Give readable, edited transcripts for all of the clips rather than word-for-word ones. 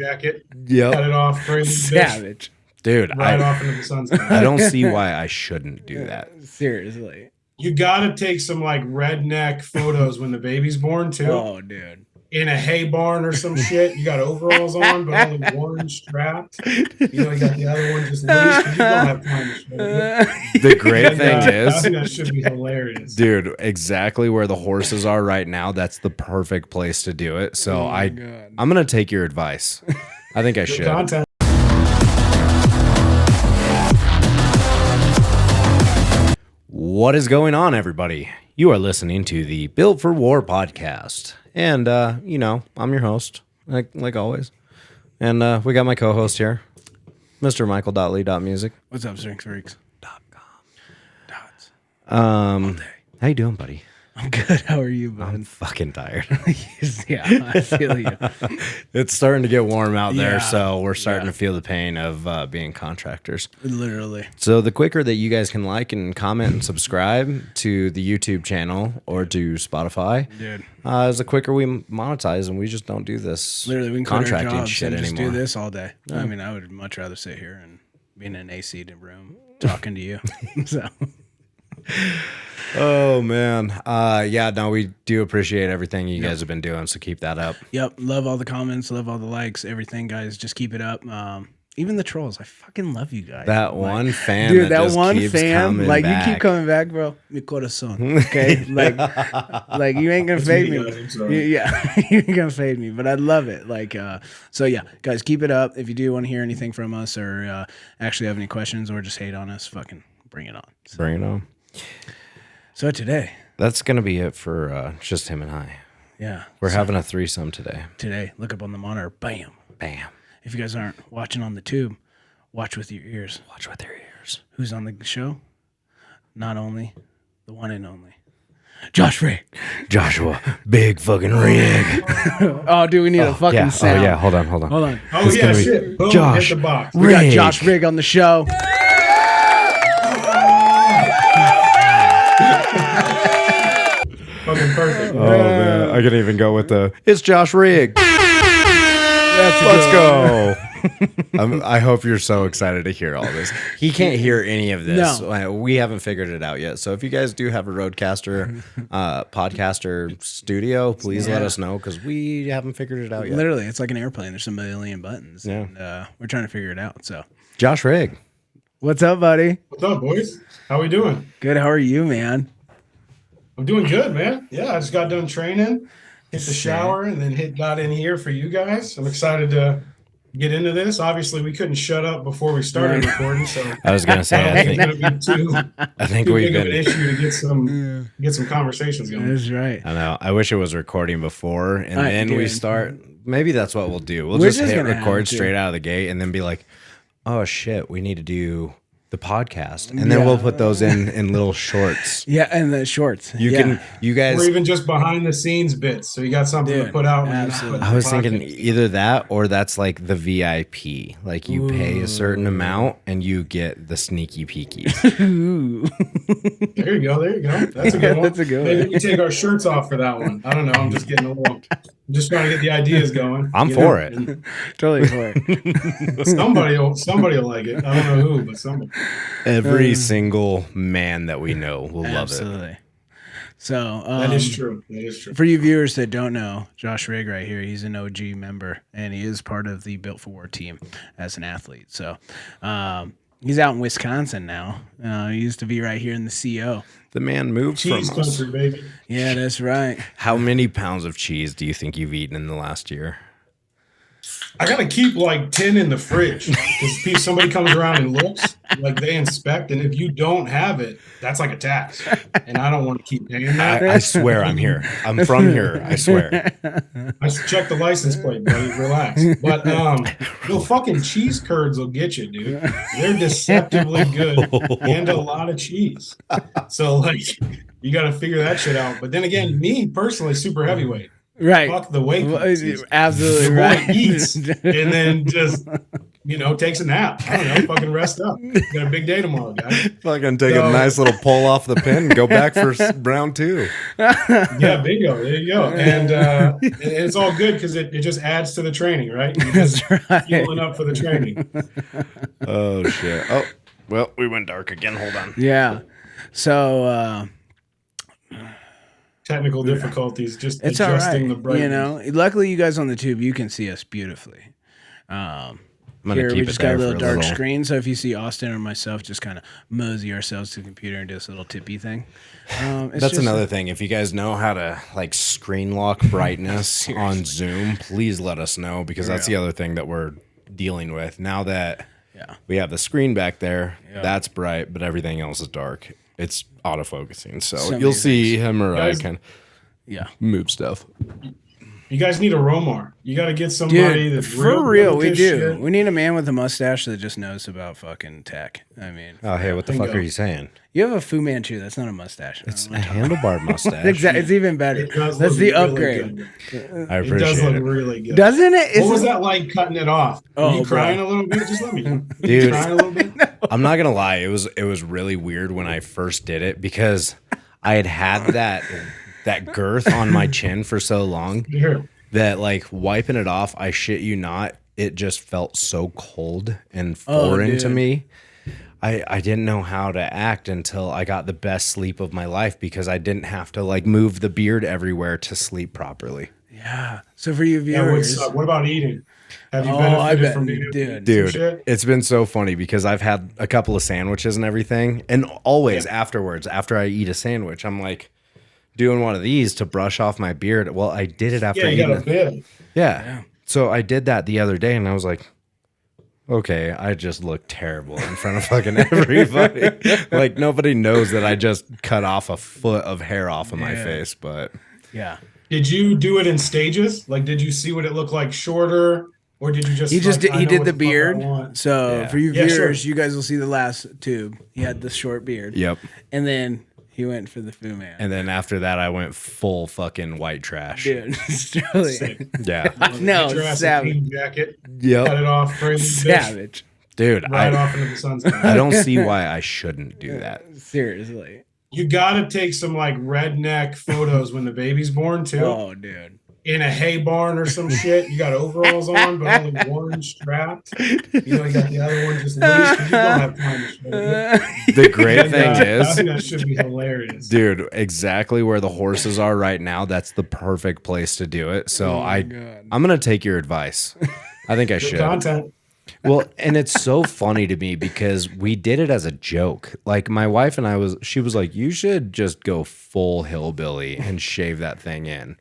jacket. Yep. Cut it off. Savage. Dude, Right off into the sunset. I don't see why I shouldn't do that. Seriously. You got to take some like redneck photos when the baby's born too. Oh, dude. In a hay barn or some shit. You got overalls on, but only one strapped. You got the other one just loose because you don't have time to show it. The great thing I is, think that should be hilarious. dude, exactly where the horses are right now, that's the perfect place to do it. So I'm going to take your advice. I think I should. Content. What is going on, everybody? You are listening to the Built for War podcast. And, I'm your host, like always. And we got my co-host here, Mr. Michael.Lee.Musick. What's up, strengthsfreaks.com. How you doing, buddy? I'm good. How are you, bud? I'm fucking tired. Yeah, I feel you. It's starting to get warm out there, Yeah. so we're starting to feel the pain of being contractors. Literally. So the quicker that you guys can like and comment and subscribe to the YouTube channel or to Spotify, Dude. is the quicker we monetize, and we just don't do this Literally, we can quit our contracting jobs shit and just anymore. do this all day. Yeah. I mean, I would much rather sit here and be in an AC room talking to you. So. Oh man, we do appreciate everything you guys have been doing, so keep that up. Yep, love all the comments, love all the likes, everything, guys. Just keep it up. Even the trolls, I fucking love you guys. That one fan, dude, that just one keeps fan, coming like back. you keep coming back, bro. Mi corazón, okay? like you ain't gonna fade me. Yeah, you ain't gonna fade me, but I love it. So yeah, guys, keep it up. If you do want to hear anything from us, or actually have any questions, or just hate on us, fucking bring it on. So. Bring it on. So today, That's going to be it for just him and I. yeah, We're having a threesome today. today. Look up on the monitor, bam. Bam. If you guys aren't watching on the tube, watch with your ears. Watch with your ears. Who's on the show? Not only the one and only Josh Rigg. Joshua, big fucking Rigg. Oh, dude, we need a fucking sound. Oh, yeah. Hold on. Hold on. Oh, It's yeah, gonna be shit. Boom, Josh hit the box. We got Rigg. Josh Rigg on the show. Fucking perfect. Oh, man. I can even go with it's Josh Rigg. Let's go. I hope you're so excited to hear all this. He can't hear any of this. No. We haven't figured it out yet. So if you guys do have a Roadcaster podcaster studio, please let us know, because we haven't figured it out yet. Literally, it's like an airplane. There's a million buttons. Yeah. And we're trying to figure it out. So, Josh Rigg. what's up, buddy? What's up, boys? How we doing? Good. How are you, man? I'm doing good, man. Yeah, I just got done training, hit the shower, and then got in here for you guys. I'm excited to get into this. Obviously, we couldn't shut up before we started recording, so I was gonna say, I think it's going to be I think too we've big of an been. issue to get some conversations going. That's right. I know. I wish it was recording before, and then we dude. start. Maybe that's what we'll do. We'll We're just just hit gonna have record to. straight out of the gate, and then be like, "Oh shit, we need to do the podcast," and then we'll put those in little shorts. Yeah, and the shorts. You guys. Or even just behind the scenes bits, so you got something to Dude, put out. when you're not absolutely. putting I was the thinking podcast. either that, or that's like the VIP. Like you pay a certain amount and you get the sneaky peekies. Ooh. There you go. That's a good one. That's a good Maybe one. we take our shirts off for that one. I don't know. I'm just getting a little. I'm just trying to get the ideas going. I'm you for know? it. And Totally for it. somebody will like it. I don't know who, but somebody. Every single man that we know will love it. Absolutely. So That is true. That is true. For you viewers that don't know, Josh Rigg right here, he's an OG member, and he is part of the Built for War team as an athlete. So he's out in Wisconsin now. He used to be right here in the CO. The man moved Cheese from us. country, baby. Yeah, that's right. How many pounds of cheese do you think you've eaten in the last year? I gotta keep like 10 in the fridge because somebody comes around and looks, like they inspect, and if you don't have it, that's like a tax, and I don't want to keep paying that. I swear I'm here. I'm from here. I swear. I check the license plate, buddy. Relax. But the fucking cheese curds will get you, dude. They're deceptively good and a lot of cheese. So like, you got to figure that shit out. But then again, me personally, super heavyweight. Right. Fuck the weight. Absolutely The right. boy eats and then just takes a nap. I don't know, fucking rest up. Got a big day tomorrow, guys. Fucking take a nice little pull off the pin and go back for round 2. Yeah, bingo. There you go. And it's all good because it just adds to the training, right? You're just fueling up for the training. Oh, shit. Oh, well, we went dark again. Hold on. Yeah. So, technical difficulties, just it's adjusting all the right. brightness. Luckily you guys on the tube, you can see us beautifully. Here we just got a little dark screen, so if you see Austin or myself, just kind of mosey ourselves to the computer and do this little tippy thing. That's another thing. If you guys know how to like screen lock brightness on Zoom, please let us know, because that's the other thing that we're dealing with now that we have the screen back there. That's bright, but everything else is dark. It's autofocusing, so you'll see him or I can move stuff. You guys need a Romar. You got to get somebody that's for real. We do. Shit. We need a man with a mustache that just knows about fucking tech. I mean, oh hey, what the fuck are you saying? You have a Fu Manchu. That's not a mustache. It's a handlebar mustache. Exactly. It's even better. That's the upgrade. I appreciate it. Does look really good. Doesn't it? What was that like cutting it off? Were you crying a little bit? Just let me know. Dude, crying a little bit? I'm not gonna lie. It was really weird when I first did it, because I had that girth on my chin for so long. That like wiping it off, I shit you not, it just felt so cold and foreign to me. I didn't know how to act until I got the best sleep of my life, because I didn't have to like move the beard everywhere to sleep properly. Yeah. So for you viewers, what about eating? Have you benefited from being dude, it's been so funny because I've had a couple of sandwiches and everything, and always afterwards, after I eat a sandwich, I'm like doing one of these to brush off my beard. Well, I did it after eating. You got a bib. Yeah. So I did that the other day, and I was like, okay, I just look terrible in front of fucking everybody. Like, nobody knows that I just cut off a foot of hair off of my face, but yeah. Did you do it in stages? Like, did you see what it looked like shorter, or did you just? He did the beard. So for you viewers, sure. you guys will see the last tube. He had the short beard. Yep. And then he went for the Fu Man. And then after that, I went full fucking white trash. Dude, it's really, yeah. No, savage. Jacket. Yep. Cut it off. Savage. Dude, right off into the sunset. I don't see why I shouldn't do that. Seriously. You got to take some like redneck photos when the baby's born too. Oh, dude. In a hay barn or some shit. You got overalls on, but only one strapped. You got the other one just loose because you don't have time to show it. The great thing is, I think that should be hilarious. Dude, exactly where the horses are right now, that's the perfect place to do it. So I'm going to take your advice. I think I should. Content. Well, and it's so funny to me because we did it as a joke. Like my wife and she was like, you should just go full hillbilly and shave that thing in.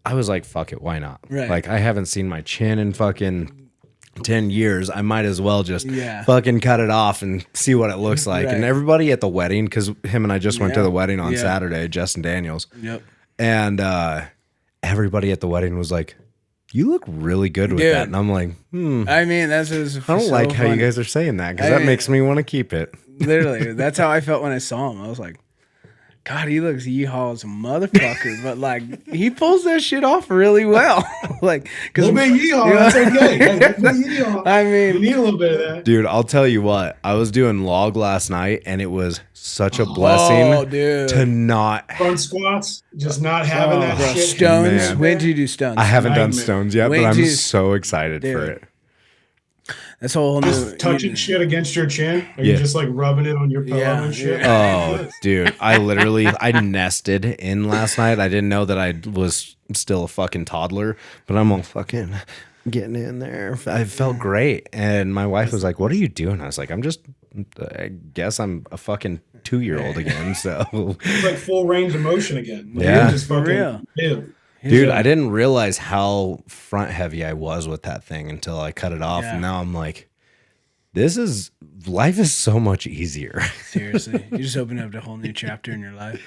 I was like, fuck it, why not? Right. Like, I haven't seen my chin in fucking 10 years. I might as well just fucking cut it off and see what it looks like. Right. And everybody at the wedding, because him and I just went to the wedding on Saturday, Justin Daniels. Yep. And everybody at the wedding was like, you look really good with that. And I'm like, I mean, that's I don't like how you guys are saying that, because that makes me want to keep it. Literally, that's how I felt when I saw him. I was like, God, he looks yeehaw as a motherfucker, but like he pulls that shit off really well. Like, because a little bit yeehaw, that's okay. Yeehaw. I mean, you need a little bit of that, dude. I'll tell you what, I was doing log last night, and it was such a blessing to not front squats, just not having that shit. Stones. Man. When did you do stones? I haven't done stones yet, but I'm so excited for it. That's whole new. Just touching shit against your chin? Or you just like rubbing it on your pillow and shit? Oh, dude. I nested in last night. I didn't know that I was still a fucking toddler, but I'm all fucking getting in there. I felt great. And my wife was like, what are you doing? I was like, I guess I'm a fucking 2-year-old again. So it's like full range of motion again. Like, yeah. Just fucking, dude, I didn't realize how front heavy I was with that thing until I cut it off. And now I'm like, life is so much easier. Seriously. You just opened up a whole new chapter in your life.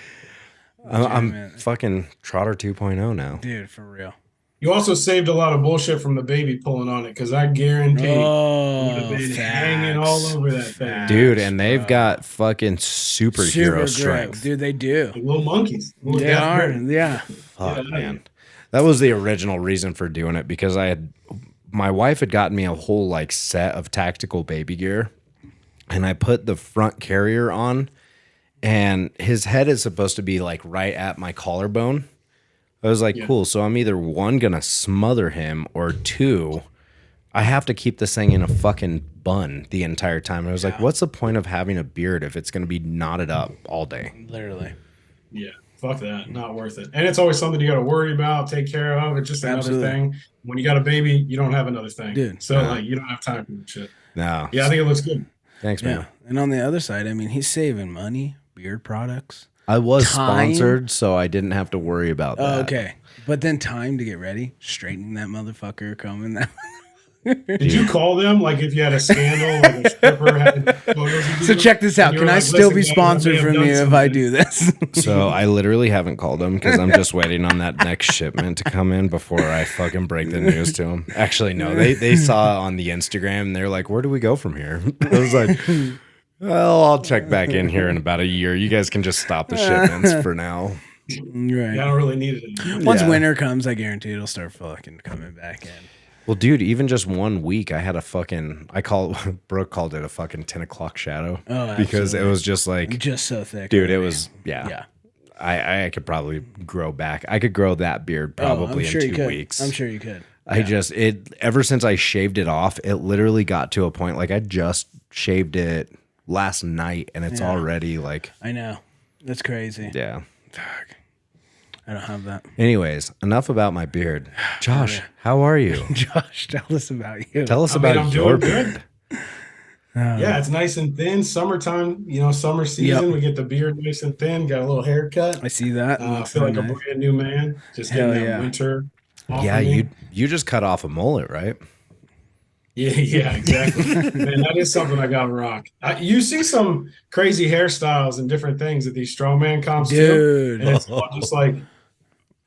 I'm fucking Trotter 2.0 now. Dude, for real. You also saved a lot of bullshit from the baby pulling on it, because I guarantee it would have been hanging all over that thing. Dude, and they've got fucking superhero strength. Dude, they do. Like little monkeys. They are, yeah. Fuck, man. That was the original reason for doing it, because my wife had gotten me a whole like set of tactical baby gear, and I put the front carrier on, and his head is supposed to be like right at my collarbone. I was like, cool. So I'm either one, gonna smother him, or two, I have to keep this thing in a fucking bun the entire time. I was like, what's the point of having a beard if it's gonna be knotted up all day? Literally. Yeah. Fuck that. Not worth it. And it's always something you got to worry about, take care of. It's just another thing. When you got a baby, you don't have another thing. Dude. So like you don't have time for that shit. No. Yeah, I think it looks good. Thanks, man. Yeah. And on the other side, I mean, he's saving money, beard products. I was sponsored, so I didn't have to worry about that. Okay. But then time to get ready, straightening that motherfucker, combing that. Did you call them like if you had a scandal, like a stripper had photos of you? So check this out. Can I still be sponsored from you if I do this? So I literally haven't called them because I'm just waiting on that next shipment to come in before I fucking break the news to them. Actually, no, they saw on the Instagram and they're like, where do we go from here? I was like, well, I'll check back in here in about a year. You guys can just stop the shipments for now. Right. Yeah, I don't really need it anymore. Once winter comes, I guarantee it'll start fucking coming back in. Well, dude, even just 1 week, I had a fucking, Brooke called it a fucking 10 o'clock shadow. Oh, because it was just like, just so thick. dude, it was, yeah. I could probably grow back. I could grow that beard probably in 2 weeks. I'm sure you could. Ever since I shaved it off, it literally got to a point, like I just shaved it last night and it's already like. I know. That's crazy. Yeah. Fuck. I don't have that. Anyways, enough about my beard. Josh, how are you? Josh, tell us about you. Tell us about your beard. Yeah, it's nice and thin. Summertime, summer season. We get the beard nice and thin. Got a little haircut. I see that. I feel like a brand new man. Just getting that winter. Yeah, you just cut off a mullet, right? Yeah, exactly. Man, that is something I got to rock. You see some crazy hairstyles and different things at these strongman comps too. And it's just like,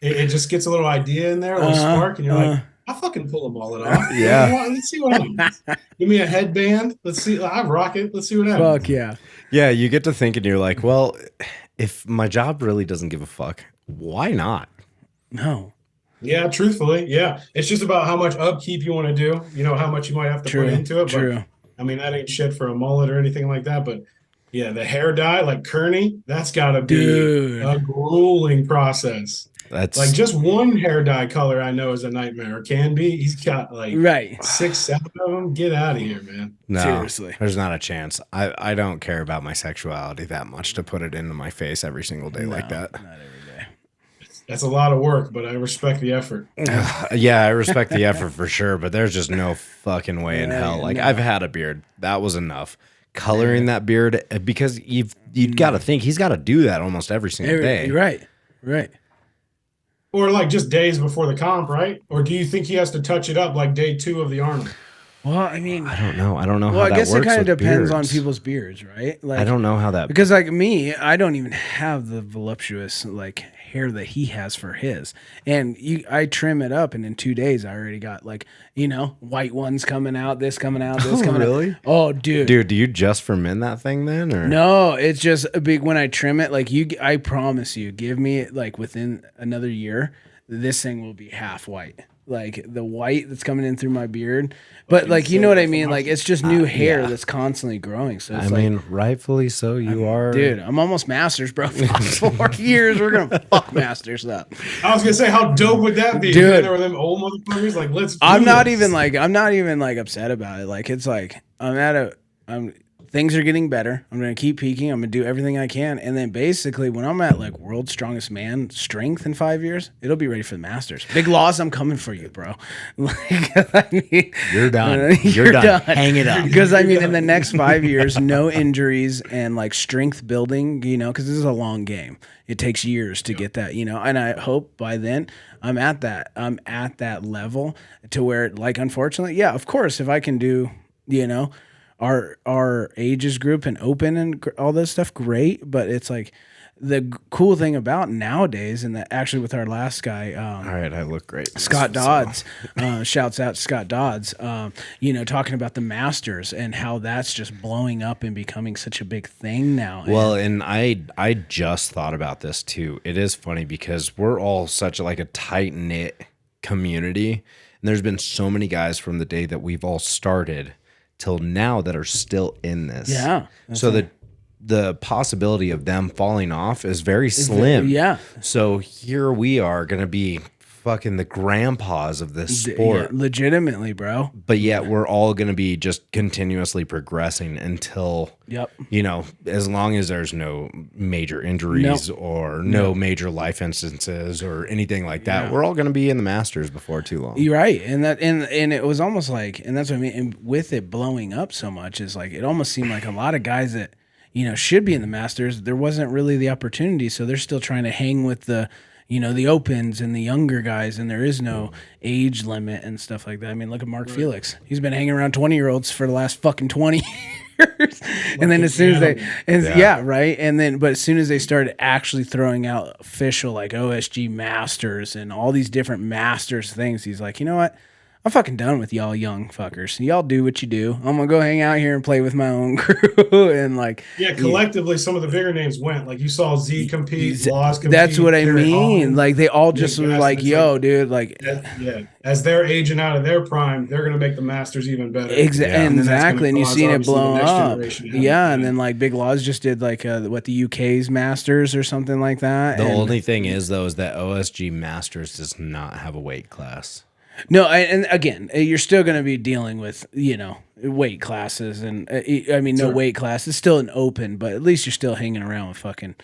it just gets a little idea in there, a little spark, and you're like, I'll fucking pull a mullet off. Yeah. Let's see what happens. Give me a headband. Let's see. I rock it. Let's see what happens. Fuck yeah. Yeah, you get to thinking, you're like, well, if my job really doesn't give a fuck, why not? No. Yeah, truthfully, yeah. It's just about how much upkeep you want to do, how much you might have to put into it. But, I mean, that ain't shit for a mullet or anything like that. But, yeah, the hair dye, like Kearney, that's got to be a grueling process. That's like just one hair dye color I know is a nightmare, or can be. He's got like 6, 7 of them. Get out of here, man. No, seriously. There's not a chance. I don't care about my sexuality that much to put it into my face every single day like that. Not every day. That's a lot of work, but I respect the effort. Yeah, I respect the effort for sure, but there's just no fucking way in hell. Like I've had a beard. That was enough. Coloring that beard, because you've got to think he's got to do that almost every single day. Right. Or like just days before the comp, right? Or do you think he has to touch it up like day 2 of the Arnold? Well, I mean, I don't know. Well, I guess it kind of depends on people's beards, right? Like, I don't know how that, because like me, I don't even have the voluptuous like hair that he has for his, and I trim it up, and in 2 days I already got like white ones coming out, this coming out, this coming really? out. Oh, dude, do you just ferment that thing then, or no? It's just a big when I trim it. Like I promise you, give me like within another year, this thing will be half white. Like the white that's coming in through my beard, but like you know what I mean. Like it's just new hair that's constantly growing. So it's mean, rightfully so. You are, dude. I'm almost masters, bro. 4 years, we're gonna fuck masters up. I was gonna say, how dope would that be? Dude, there were them old motherfuckers. Like, let's. I'm not even like upset about it. Like it's like things are getting better. I'm going to keep peaking. I'm going to do everything I can. And then basically when I'm at like world's strongest man strength in 5 years, it'll be ready for the Masters. Big loss. I'm coming for you, bro. You're done. You're done. Hang it up. Because I mean, in the next 5 years, no injuries and like strength building, because this is a long game. It takes years to get that, and I hope by then I'm at that level to where like, unfortunately, yeah, of course, if I can do, our ages group and open and all this stuff, great. But it's like the cool thing about nowadays, and that actually with our last guy, all right, I look great. Scott Dodds, shouts out to Scott Dodds, talking about the Masters and how that's just blowing up and becoming such a big thing now. Well, and I just thought about this too. It is funny because we're all such like a tight knit community And there's been so many guys from the day that we've all started till now that are still in this. Yeah. So the possibility of them falling off is very slim. Yeah. So here we are going to be fucking the grandpas of this sport. Yeah, legitimately, bro. But yet we're all going to be just continuously progressing until, you know, as long as there's no major injuries or no major life instances or anything like that, we're all going to be in the Masters before too long. You're right. And it was almost like, and that's what I mean, and with it blowing up so much, is like, it almost seemed like a lot of guys that, you know, should be in the Masters, there wasn't really the opportunity. So they're still trying to hang with the, you know, the opens and the younger guys, and there is no age limit and stuff like that. I mean, look at Mark Felix. He's been hanging around 20-year-olds for the last fucking 20 years. And then as soon as right. And then, but as soon as they started actually throwing out official like OSG Masters and all these different Masters things, he's like, you know what? I'm fucking done with y'all young fuckers. Y'all do what you do. I'm gonna go hang out here and play with my own crew. And like, collectively, some of the bigger names went. Like you saw Z compete, Laws compete. That's what I mean. Holland. Like they all just were like, "Yo, dude!" Like, as they're aging out of their prime, they're gonna make the Masters even better. Exactly. And you've seen it blow up. Yeah, and then like Big Laws just did like the UK's Masters or something like that. The only thing is though is that OSG Masters does not have a weight class. No, and again, you're still going to be dealing with, you know, weight classes. And I mean, no weight class. It's still an open, but at least you're still hanging around with fucking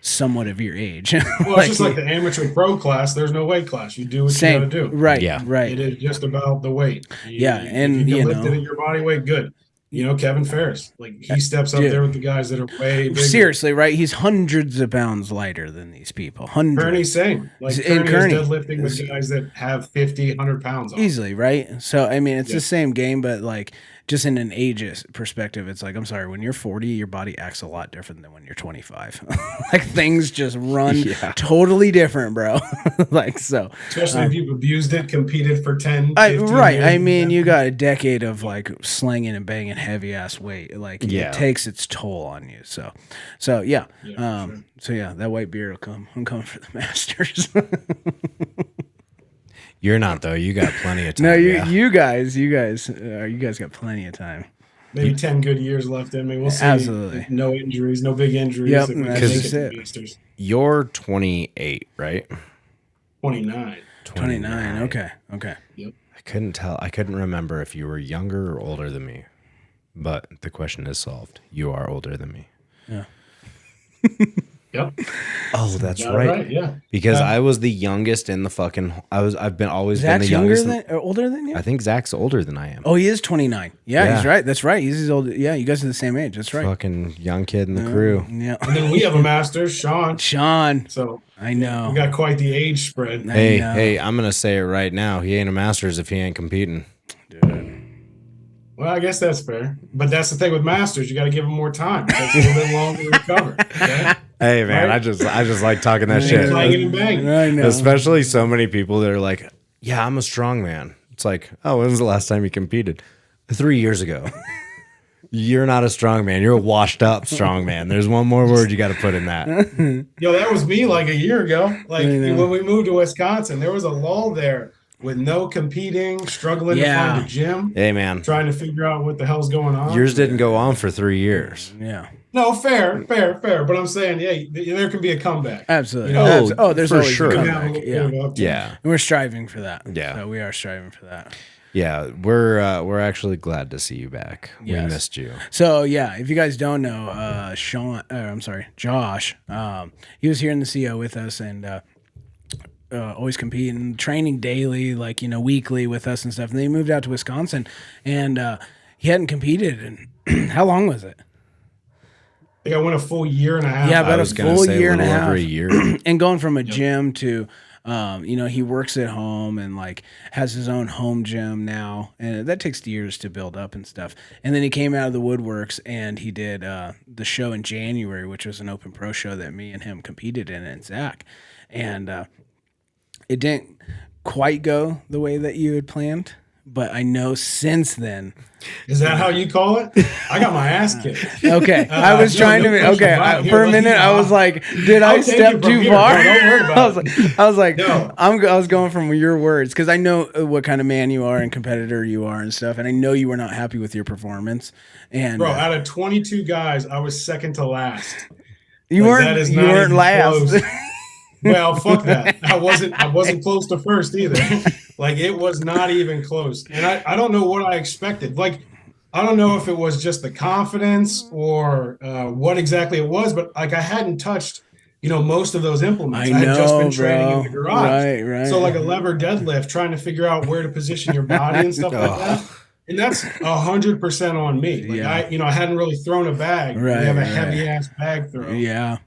somewhat of your age. Well, it's just like the amateur pro class. There's no weight class. You do what you got to do. Right. Yeah. Right. It is just about the weight. And if you can lift it at your body weight, good. You know, Kevin Ferris, like he steps up there with the guys that are way bigger. Seriously, right? He's hundreds of pounds lighter than these people. Hundreds. Kearney's same. Like Kearney is deadlifting with guys that have 50, 100 pounds on. Easily, right? So, I mean, it's the same game, but like just in an age perspective, it's like, I'm sorry, when you're 40, your body acts a lot different than when you're 25. Like things just run totally different, bro. Like, so. Especially if you've abused it, competed for 10, 15 right. years. I mean, you got a decade of like slinging and banging heavy ass weight. Like it takes its toll on you. So yeah. So yeah, that white beard will come. I'm coming for the Masters. You're not though. You got plenty of time. No, you guys got plenty of time. Maybe 10 good years left in me. We'll see. Absolutely. No injuries, no big injuries. Yep, that's it. You're 28, right? 29. 29. Okay. Yep. I couldn't tell. I couldn't remember if you were younger or older than me. But the question is solved. You are older than me. Yeah. Yep. Oh, that's right. Yeah. Because I was the youngest in the fucking. I've been always Zach's been the youngest. older than you? I think Zach's older than I am. Oh, he is 29. Yeah, he's right. That's right. He's his old. Yeah, you guys are the same age. That's right. Fucking young kid in the crew. Yeah. And then we have a master, Sean. So I know we got quite the age spread. Hey, I'm gonna say it right now. He ain't a Masters if he ain't competing. Dude. Well, I guess that's fair. But that's the thing with Masters. You got to give them more time. It takes a little bit longer to recover. Okay? Hey, man, right? I just like talking that shit. Clanging and banging. I know. Especially so many people that are like, yeah, I'm a strong man. It's like, oh, when was the last time you competed? 3 years ago. You're not a strong man. You're a washed up strong man. There's one more word you got to put in that. Yo, that was me like a year ago. Like when we moved to Wisconsin, there was a lull there. With no competing, struggling to find a gym. Hey, man. Trying to figure out what the hell's going on. Yours didn't go on for 3 years. Yeah. No, fair. But I'm saying, there can be a comeback. Absolutely. You know, there's for always sure. a comeback. Yeah. And we're striving for that. Yeah. So we are striving for that. Yeah, we're actually glad to see you back. Yes. We missed you. So yeah, if you guys don't know, Josh, he was here in the CO with us and always competing, training daily, like, you know, weekly with us and stuff. And then he moved out to Wisconsin and he hadn't competed. And how long was it? I think I went a full year and a half. Yeah, about a full year and a half. Over a year. And going from a gym to, you know, he works at home and like has his own home gym now. And that takes years to build up and stuff. And then he came out of the woodworks and he did the show in January, which was an open pro show that me and him competed in and Zach. And it didn't quite go the way that you had planned, but I know since then. Is that how you call it? I got my ass kicked. Okay, I was trying to. Okay, for a minute, I was like, "Did I step too far?" Bro, don't worry about it. I was like, No. I was going from your words because I know what kind of man you are and competitor you are and stuff, and I know you were not happy with your performance. And Bro, out of 22 guys, I was second to last. you That weren't last. close. Well, fuck that. I wasn't close to first either. Like, it was not even close. And I don't know what I expected. Like, I don't know if it was just the confidence or what exactly it was, but like I hadn't touched, most of those implements. I had just been training in the garage. Right. So like a lever deadlift, trying to figure out where to position your body and stuff like that. And that's 100% on me. Like I hadn't really thrown a bag. Right, we have a heavy ass bag throw. Yeah.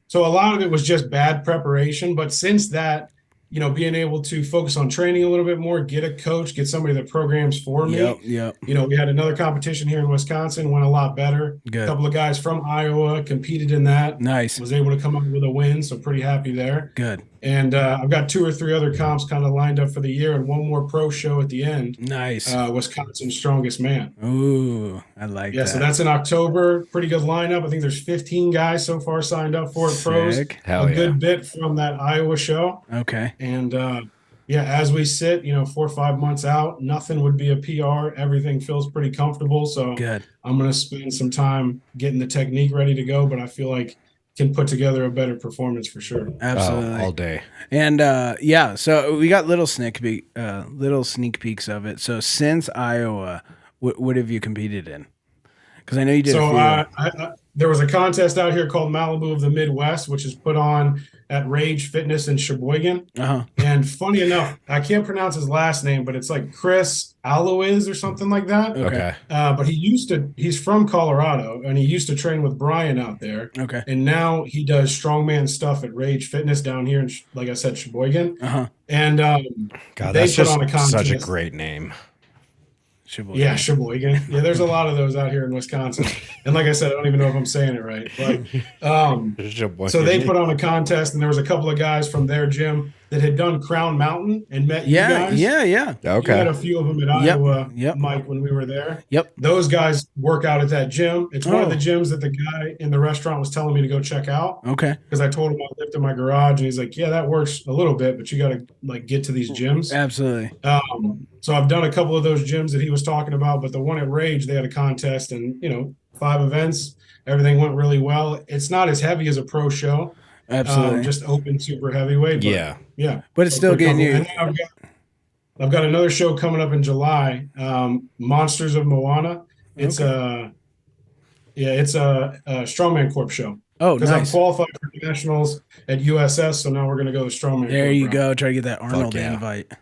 So a lot of it was just bad preparation. But since that, being able to focus on training a little bit more, get a coach, get somebody that programs for me. Yep. We had another competition here in Wisconsin, went a lot better. Good. A couple of guys from Iowa competed in that. Nice. Was able to come up with a win, so pretty happy there. Good. And I've got 2 or 3 other comps kind of lined up for the year and one more pro show at the end. Nice. Wisconsin's Strongest Man. Ooh, I like that. Yeah, so that's in October. Pretty good lineup. I think there's 15 guys so far signed up for it. Pros. Hell a good bit from that Iowa show. Okay. And as we sit, 4 or 5 months out, nothing would be a PR. Everything feels pretty comfortable. So good. I'm going to spend some time getting the technique ready to go, but I feel like can put together a better performance for sure. Absolutely. All day. And so we got little sneak peeks of it. So since Iowa, what have you competed in? Because I know you did. So there was a contest out here called Malibu of the Midwest, which is put on at Rage Fitness in Sheboygan. And funny enough, I can't pronounce his last name, but it's like Chris Alois or something like that. Okay. But he's from Colorado, and he used to train with Brian out there. Okay. And now he does strongman stuff at Rage Fitness down here in, like I said, Sheboygan. And God, they that's put just on a contest. such a great name. Sheboygan. Yeah, Sheboygan. Yeah, there's a lot of those out here in Wisconsin. And like I said, I don't even know if I'm saying it right. But so they put on a contest, and there was a couple of guys from their gym that had done Crown Mountain and met you guys. Yeah. Okay. You had a few of them at Iowa, Yep. Mike, when we were there. Yep. Those guys work out at that gym. It's one of the gyms that the guy in the restaurant was telling me to go check out. Okay. Because I told him I lived in my garage, and he's like, yeah, that works a little bit, but you got to like get to these gyms. Absolutely. So I've done a couple of those gyms that he was talking about, but the one at Rage, they had a contest and, 5 events. Everything went really well. It's not as heavy as a pro show. Absolutely. Just open super heavyweight. But Yeah. But it's still getting you. And I've got another show coming up in July, Monsters of Moana. It's a Strongman Corp show. Oh, because nice. I'm qualified for nationals at USS, so now we're going to go to Strongman. There Corp you route. go. Try to get that Arnold invite.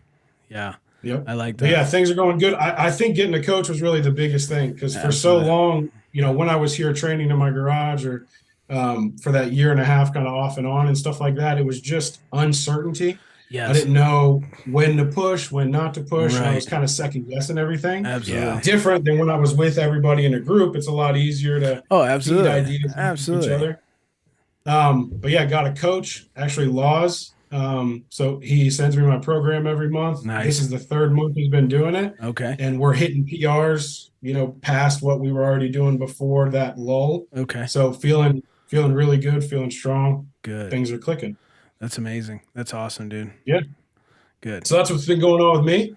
Yeah. Yep. I like that. But yeah, things are going good. I think getting a coach was really the biggest thing because for so long, when I was here training in my garage or for that year and a half kind of off and on and stuff like that, it was just uncertainty. Yes. I didn't know when to push, when not to push. Right. And I was kind of second guessing everything. Absolutely. Yeah. Different than when I was with everybody in a group. It's a lot easier to absolutely. feed ideas to each other. But yeah, got a coach, actually Laws. So he sends me my program every month. Nice. This is the 3rd month he's been doing it. Okay. And we're hitting PRs, past what we were already doing before that lull. Okay. So feeling really good, feeling strong. Good. Things are clicking. That's amazing. That's awesome, dude. Yeah. Good. So that's what's been going on with me.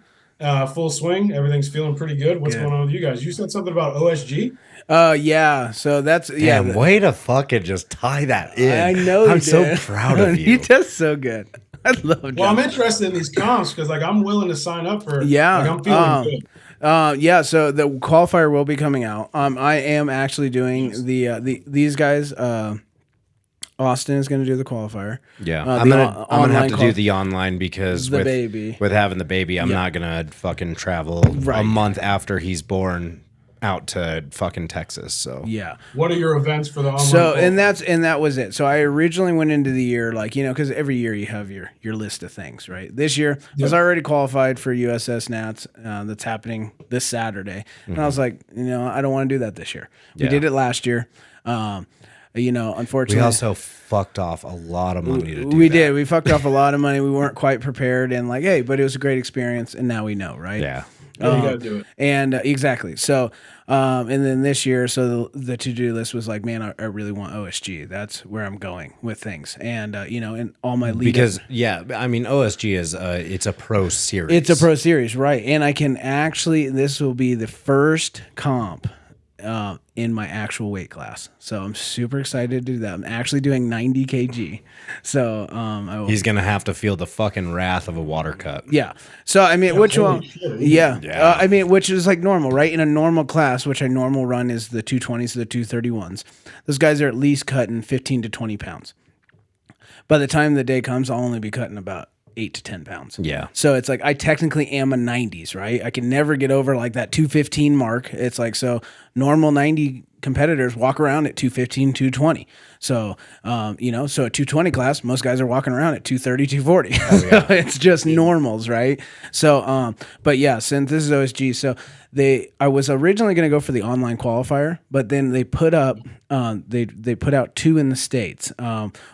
Full swing. Everything's feeling pretty good. What's Good. going on with you guys? You said something about OSG? Yeah. So that's Damn, way to fucking just tie that in. I know. I'm so proud of you. He does so good. I love John. Well, I'm interested in these comps because I'm willing to sign up for. Yeah. I'm feeling good. So the qualifier will be coming out. I am actually doing these guys. Austin is going to do the qualifier. Yeah, I'm gonna have to do the online because the baby. With having the baby, I'm not gonna fucking travel a month after he's born out to fucking Texas. So yeah. What are your events for the online? So that was it. So I originally went into the year because every year you have your list of things, right? This year I was already qualified for USS Nats that's happening this Saturday, and I was like, I don't want to do that this year. We did it last year. Unfortunately, we also fucked off a lot of money to do we that. did. We fucked off a lot of money. We weren't quite prepared, and but it was a great experience, and now we know, right? Yeah. Yeah, you got to do it. And exactly. So, and then this year, so the to-do list was like, man, I really want OSG. That's where I'm going with things. And, and all my lead because I mean, OSG is it's a pro series. It's a pro series, right? And I can actually, this will be the first comp in my actual weight class. So I'm super excited to do that. I'm actually doing 90 kg. So he's going to have to feel the fucking wrath of a water cut. Yeah. So, I mean, which one? Yeah. Yeah. Which is like normal, right? In a normal class, which I normal run is the 220s to the 231s. Those guys are at least cutting 15 to 20 pounds. By the time the day comes, I'll only be cutting about 8 to 10 pounds. Yeah. So it's like I technically am a 90s, right? I can never get over like that 215 mark. It's like, so normal 90 competitors walk around at 215, 220. So, so a 220 class, most guys are walking around at 230, 240. Oh, yeah. It's just normals, right? So, but yeah, since this is OSG, so I was originally going to go for the online qualifier, but then they put up, they put out 2 in the States.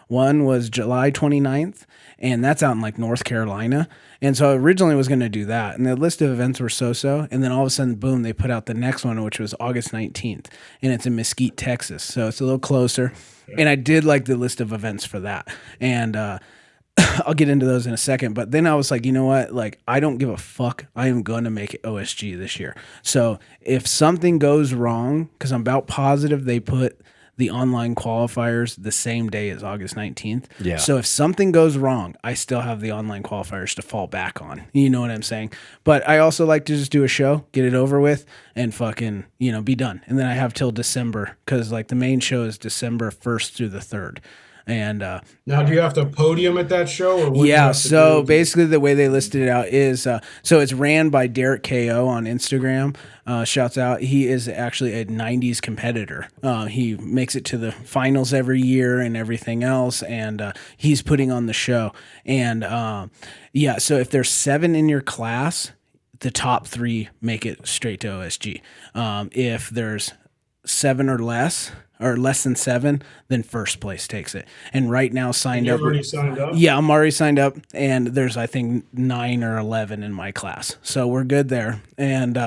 One was July 29th, and that's out in like North Carolina. And so I originally was going to do that. And the list of events were so-so. And then all of a sudden, boom, they put out the next one, which was August 19th. And it's in Mesquite, Texas. So it's a little closer. And I did like the list of events for that. And I'll get into those in a second. But then I was like, you know what? Like, I don't give a fuck. I am going to make it OSG this year. So if something goes wrong, because I'm about positive they put the online qualifiers the same day as August 19th. Yeah. So if something goes wrong, I still have the online qualifiers to fall back on. You know what I'm saying? But I also like to just do a show, get it over with, and fucking, be done. And then I have till December, because like the main show is December 1st through the 3rd. And now, do you have to podium at that show? Or what yeah, so basically the way they listed it out is so it's ran by Derek KO on Instagram. Shouts out. He is actually a 90s competitor. He makes it to the finals every year and everything else, and he's putting on the show. And so if there's 7 in your class, the top 3 make it straight to OSG. If there's 7 or less than 7, then first place takes it. And right now signed up. You already signed up? Yeah, I'm already signed up, and there's I think 9 or 11 in my class, so we're good there. And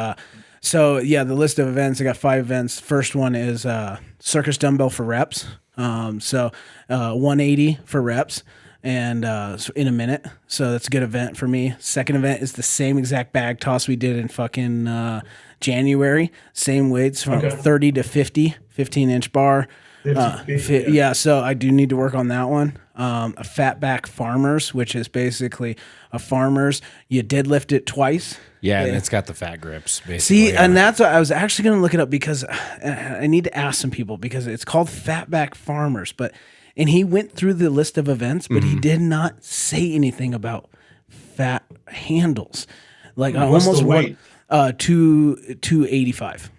so yeah, the list of events, I got 5 events. First one is circus dumbbell for reps. 180 for reps. And in a minute, so that's a good event for me. Second event is the same exact bag toss we did in fucking January. Same weights from 30 to 50, 15-inch bar. 50, yeah, so I do need to work on that one. A fat back farmers, which is basically a farmers. You deadlift it twice. Yeah, and it's got the fat grips, basically. See, and that's what I was actually going to look it up, because I need to ask some people, because it's called fat back farmers, and he went through the list of events, but he did not say anything about fat handles. Like I What's almost the weight? 285.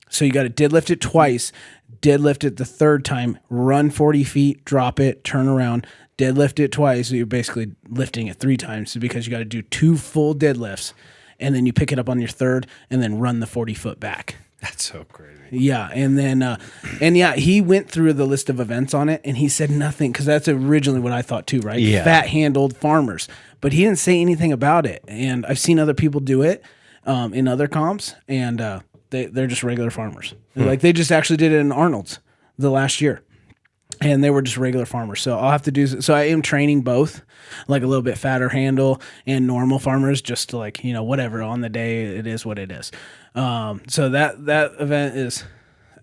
So you got to deadlift it twice, deadlift it the third time, run 40 feet, drop it, turn around, deadlift it twice. So you're basically lifting it 3 times, because you got to do 2 full deadlifts, and then you pick it up on your third, and then run the 40-foot back. That's so crazy. Yeah, and then he went through the list of events on it, and he said nothing, because that's originally what I thought too, right? Yeah. Fat-handled farmers, but he didn't say anything about it. And I've seen other people do it in other comps, and they're just regular farmers. Like they just actually did it in Arnold's the last year, and they were just regular farmers. So I'll have to do. So I am training both, like a little bit fatter handle and normal farmers, just to like whatever on the day, it is what it is. So that event is,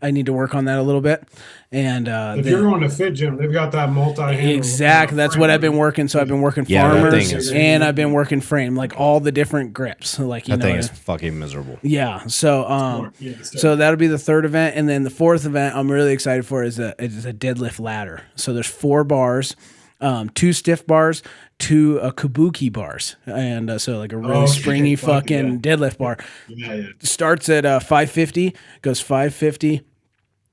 I need to work on that a little bit. And if you're going to Fit Gym, they've got that multi-handle. Exactly. That's what I've been working. So I've been working farmers, and I've been working frame, like all the different grips. Like that thing is fucking miserable. Yeah. So so that'll be the third event, and then the fourth event I'm really excited for is a deadlift ladder. So there's 4 bars, 2 stiff bars, 2 kabuki bars, and so like a really springy fucking deadlift bar. Yeah. Starts at 550, goes 550,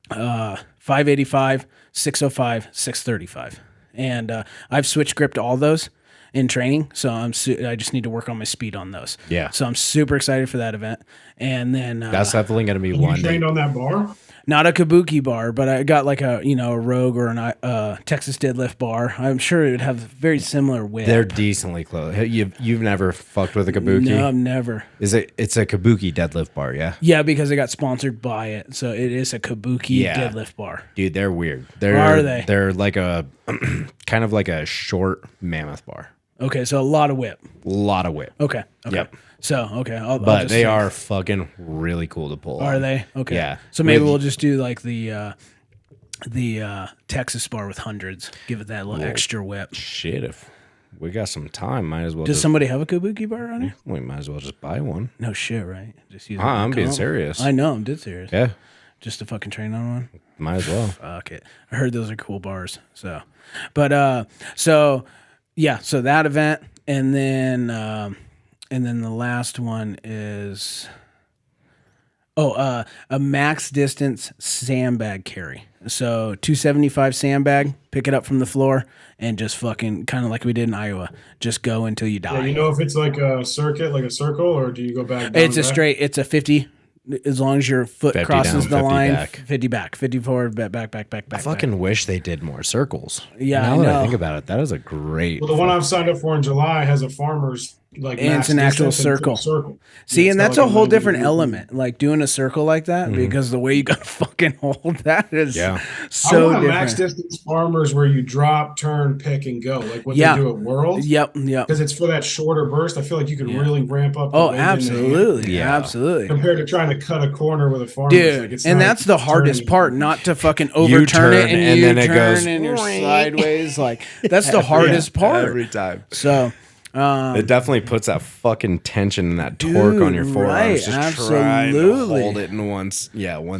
585, 605, 635, and I've switched grip to all those in training, so I just need to work on my speed on those. Yeah. So I'm super excited for that event, and then that's definitely going to be one. You trained on that bar? Not a kabuki bar, but I got like a a Rogue or a Texas deadlift bar. I'm sure it would have very similar whip. They're decently close. You've never fucked with a kabuki? No, I've never. It's a kabuki deadlift bar, yeah? Yeah, because I got sponsored by it, so it is a kabuki deadlift bar. Dude, they're weird. Are they? They're like a kind of like a short mammoth bar. Okay, so a lot of whip. Okay. Yep. So I'll But just they are fucking really cool to pull. Are on. they? Okay. Yeah. So maybe we'll just do like the Texas bar with hundreds. Give it that little extra whip. Shit, if we got some time, might as well. Does somebody have a kabuki bar on here? We might as well just buy one. No shit, right? Just use. I'm being serious. I know, I'm dead serious. Yeah, Just to fucking train on one. might as well. Fuck it. I heard those are cool bars. So, but so that event, and then the last one is a max distance sandbag carry. So 275 sandbag, pick it up from the floor, and just fucking kind of like we did in Iowa, just go until you die. Yeah, you know if it's like a circuit, like a circle, or do you go back? Down It's a straight. It's a 50. As long as your foot 50 crosses down, the 50 line, back. 50 back, 50 forward, back. I fucking wish they did more circles. Yeah, now I that I know. think about it, that is a great. Well, the one I've signed up for in July has a farmer's like. And it's an max actual distance and circle. See, and that's a whole different element. Like doing a circle like that, because the way you got to fucking hold that is Yeah. so I want a different. max distance farmers where you drop, turn, pick, and go, like what they do at World. Yep. Because it's for that shorter burst. I feel like you could really ramp up. The Oh, weight in the hand absolutely. Yeah. compared Absolutely. to trying to cut a corner with a farmer. Dude, Like, it's and not that's the hardest turning. part, not to fucking overturn turn it and and then it turn goes and you're sideways. Like that's the hardest part. every time. So, It definitely puts that fucking tension and that torque on your Dude, forearms. right, Just trying to absolutely. hold it in one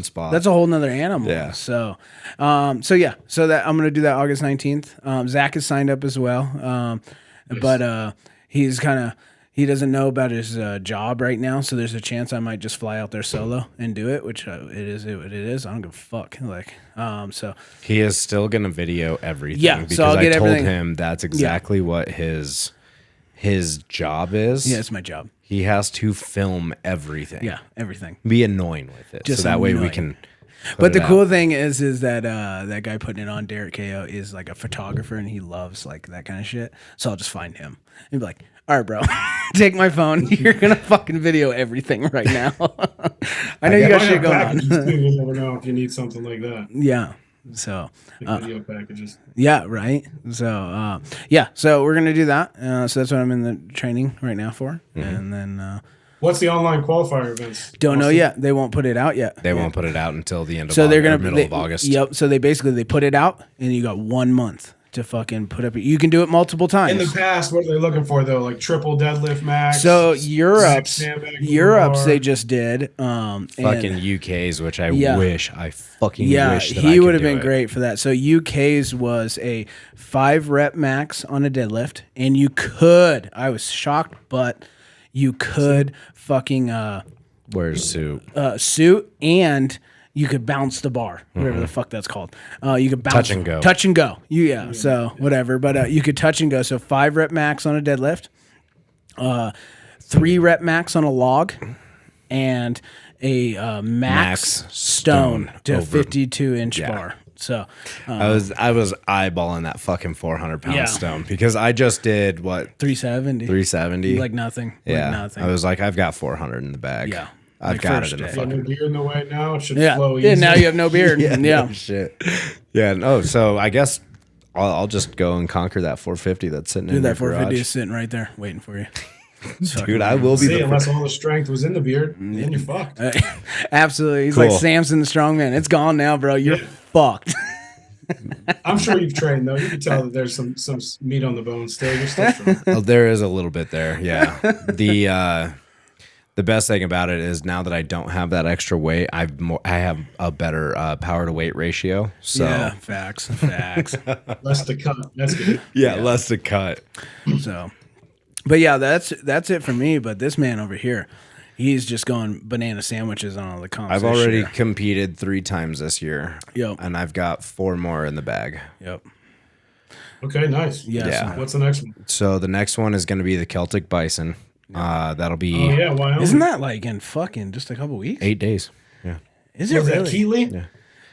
spot. that's a whole nother animal. Yeah. So that I'm gonna do that August 19th. Zach is signed up as well. But he's he doesn't know about his job right now, so there's a chance I might just fly out there solo and do it, which it is. I don't give a fuck. Like, so He is still gonna video everything. Yeah, because so I'll get I told everything. him that's exactly what his job is. yeah, it's my job. He has to film everything. Yeah, everything. Be annoying with it. Just so that way we annoying. can But the it cool out. thing is that that guy putting it on, Derek KO, is like a photographer and he loves like that kind of shit. So I'll just find him and be like, all right, bro, take my phone. You're gonna fucking video everything right now. I know you got shit going on. You never know if you need something like that. Yeah. So Like video packages. yeah, right. So so we're gonna do that. So that's what I'm in the training right now for, and then What's the online qualifier events? don't know yet. They won't put it out yet. They won't put it out until the end of So they're August, gonna or middle they- of August. Yep. So they put it out, and you got 1 month to fucking put up. You can do it multiple times. In the past, what are they looking for though? Like triple deadlift max. So six Europe's sandbag Europe's bar. they just did. And- Fucking UK's, which I Yeah. wish I fucking yeah, wish that I he could would have do been it. great for that. So UK's was a 5 rep max on a deadlift, and you could. I was shocked, but you could fucking Where's Sue? suit and. You could bounce the bar, whatever the fuck that's called. You could bounce, Touch and go. touch and go. So whatever, but you could touch and go. So 5 rep max on a deadlift, 3 rep max on a log, and a max stone to over- 52-inch bar. So I was eyeballing that fucking 400-pound Yeah. stone because I just did what 370, 370. like nothing. yeah, like nothing. I was like, I've got 400 in the bag. Yeah. I've Like got first it in the day. Got no fucking. beard in the way now. It should yeah. flow easy. Yeah. Now you have no beard. yeah. No shit. Yeah. No. So I guess I'll just go and conquer that 450 that's sitting in Dude, the that 450 garage. is sitting right there waiting for you. Dude, I will be See, the unless all the strength was in the beard, then you're fucked. Absolutely. He's Cool. like Samson the strongman. It's gone now, bro. You're fucked. I'm sure you've trained though. You can tell that there's some meat on the bone still. You're still strong. Oh, there is a little bit there. Yeah. The best thing about it is now that I don't have that extra weight, I have a better power to weight ratio. So Yeah, facts. Less to cut. That's good. yeah, less to cut. So, but yeah, that's it for me. But this man over here, he's just going banana sandwiches on all the comps. I've this already year. competed 3 times this year. Yep. And I've got 4 more in the bag. Yep. Okay, nice. Yeah. Yeah. so- What's the next one? So the next one is going to be the Celtic Bison. That'll be Oh yeah, Wyoming. isn't that like in fucking just a couple weeks? 8 days. Yeah. Is it Was that really? Keeley? Yeah.